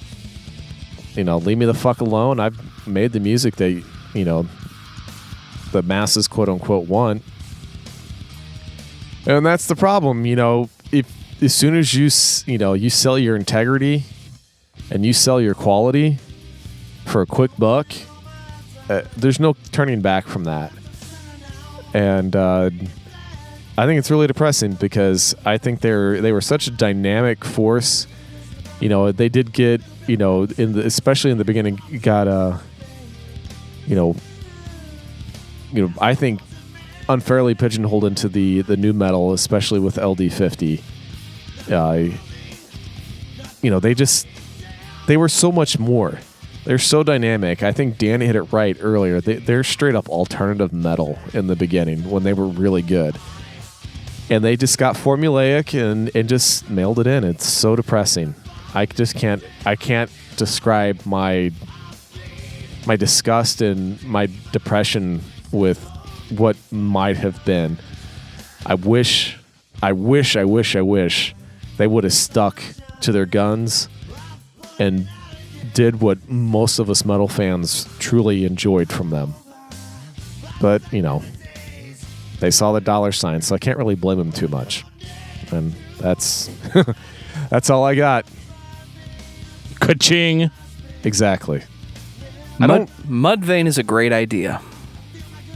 Leave me the fuck alone. I've made the music that, the masses quote unquote want. And that's the problem. If as soon as you sell your integrity and you sell your quality for a quick buck, there's no turning back from that. And I think it's really depressing because I think they were such a dynamic force. They did get, especially in the beginning, got I think unfairly pigeonholed into the new metal, especially with LD50. They were so much more. They're so dynamic. I think Danny hit it right earlier. They're straight up alternative metal in the beginning when they were really good. And they just got formulaic and just mailed it in. It's so depressing. I can't describe my disgust and my depression with what might have been. I wish they would have stuck to their guns and did what most of us metal fans truly enjoyed from them. But, they saw the dollar sign, so I can't really blame them too much. And that's all I got. Ka-ching. Exactly. Mudvayne is a great idea.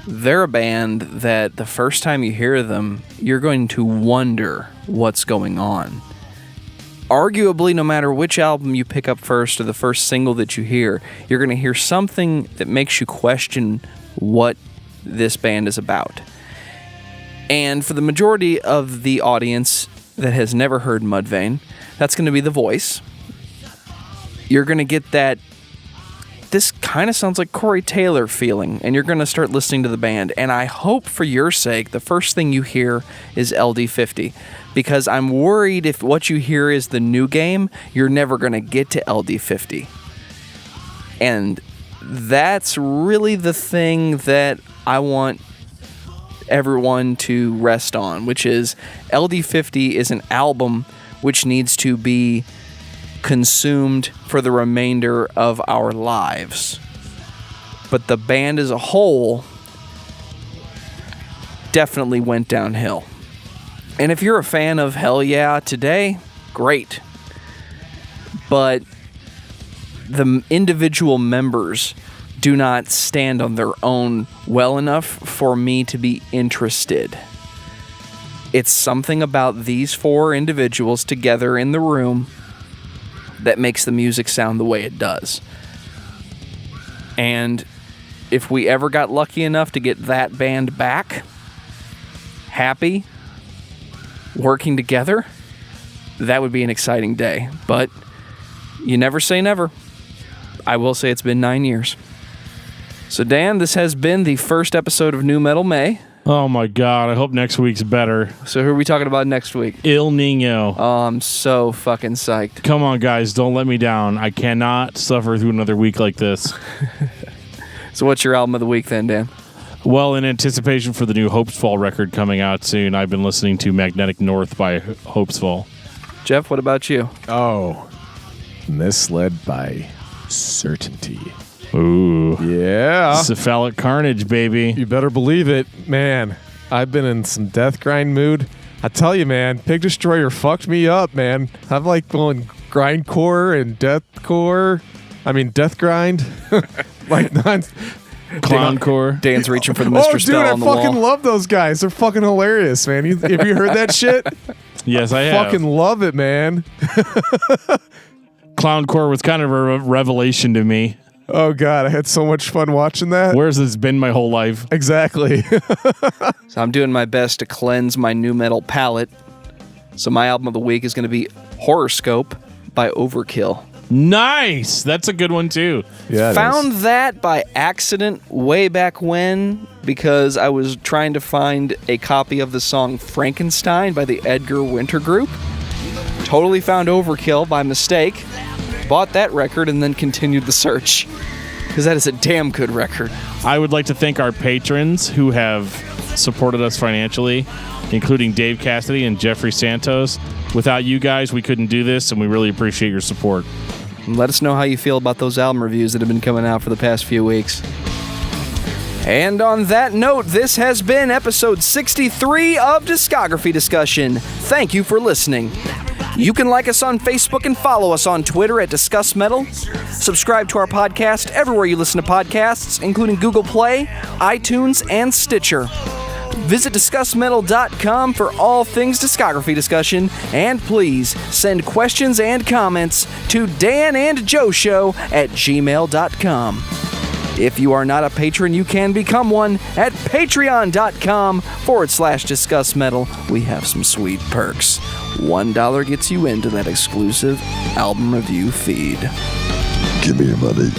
They're a band that the first time you hear them, you're going to wonder what's going on. Arguably, no matter which album you pick up first or the first single that you hear, you're going to hear something that makes you question what this band is about. And for the majority of the audience that has never heard Mudvayne, that's going to be the voice. You're going to get that, this kind of sounds like Corey Taylor feeling, and you're going to start listening to the band. And I hope for your sake, the first thing you hear is LD50, because I'm worried if what you hear is the new game, you're never going to get to LD50. And that's really the thing that I want everyone to rest on, which is LD50 is an album which needs to be consumed for the remainder of our lives. But the band as a whole definitely went downhill. And if you're a fan of Hell Yeah today, great. But the individual members do not stand on their own well enough for me to be interested. It's something about these four individuals together in the room that makes the music sound the way it does. And if we ever got lucky enough to get that band back, happy, working together, that would be an exciting day. But you never say never. I will say it's been 9 years. So Dan, this has been the first episode of New Metal May. Oh my God, I hope next week's better. So who are we talking about next week? Il Nino. Oh, I'm so fucking psyched. Come on, guys, don't let me down. I cannot suffer through another week like this. So what's your album of the week then, Dan? Well, in anticipation for the new Hopesfall record coming out soon, I've been listening to Magnetic North by Hopesfall. Geoff, what about you? Oh, Misled by Certainty. Ooh. Yeah. Cephalic Carnage, baby. You better believe it. Man, I've been in some death grind mood. I tell you, man, Pig Destroyer fucked me up, man. I'm like going grindcore and deathcore. I mean, death grind. Like Clowncore. Dan's reaching for the Mr. Spell on the wall. I fucking love those guys. They're fucking hilarious, man. Have you heard that shit? Yes, I have. Fucking love it, man. Clowncore was kind of a revelation to me. Oh, God. I had so much fun watching that. Where's this been my whole life? Exactly. So I'm doing my best to cleanse my new metal palette. So my album of the week is going to be Horrorscope by Overkill. Nice. That's a good one, too. Yeah. Found that by accident way back when because I was trying to find a copy of the song Frankenstein by the Edgar Winter Group. Totally found Overkill by mistake. Bought that record and then continued the search because that is a damn good record. I would like to thank our patrons who have supported us financially, including Dave Cassidy and Jeffrey Santos. Without you guys, we couldn't do this, and we really appreciate your support. Let us know how you feel about those album reviews that have been coming out for the past few weeks. And on that note, this has been episode 63 of Discography Discussion. Thank you for listening. You can like us on Facebook and follow us on Twitter at discussmetal. Subscribe to our podcast everywhere you listen to podcasts, including Google Play, iTunes, and Stitcher. Visit discussmetal.com for all things discography discussion, and please send questions and comments to danandjoeshow@gmail.com. If you are not a patron, you can become one at patreon.com/discussmetal. We have some sweet perks. $1 gets you into that exclusive album review feed. Give me your money.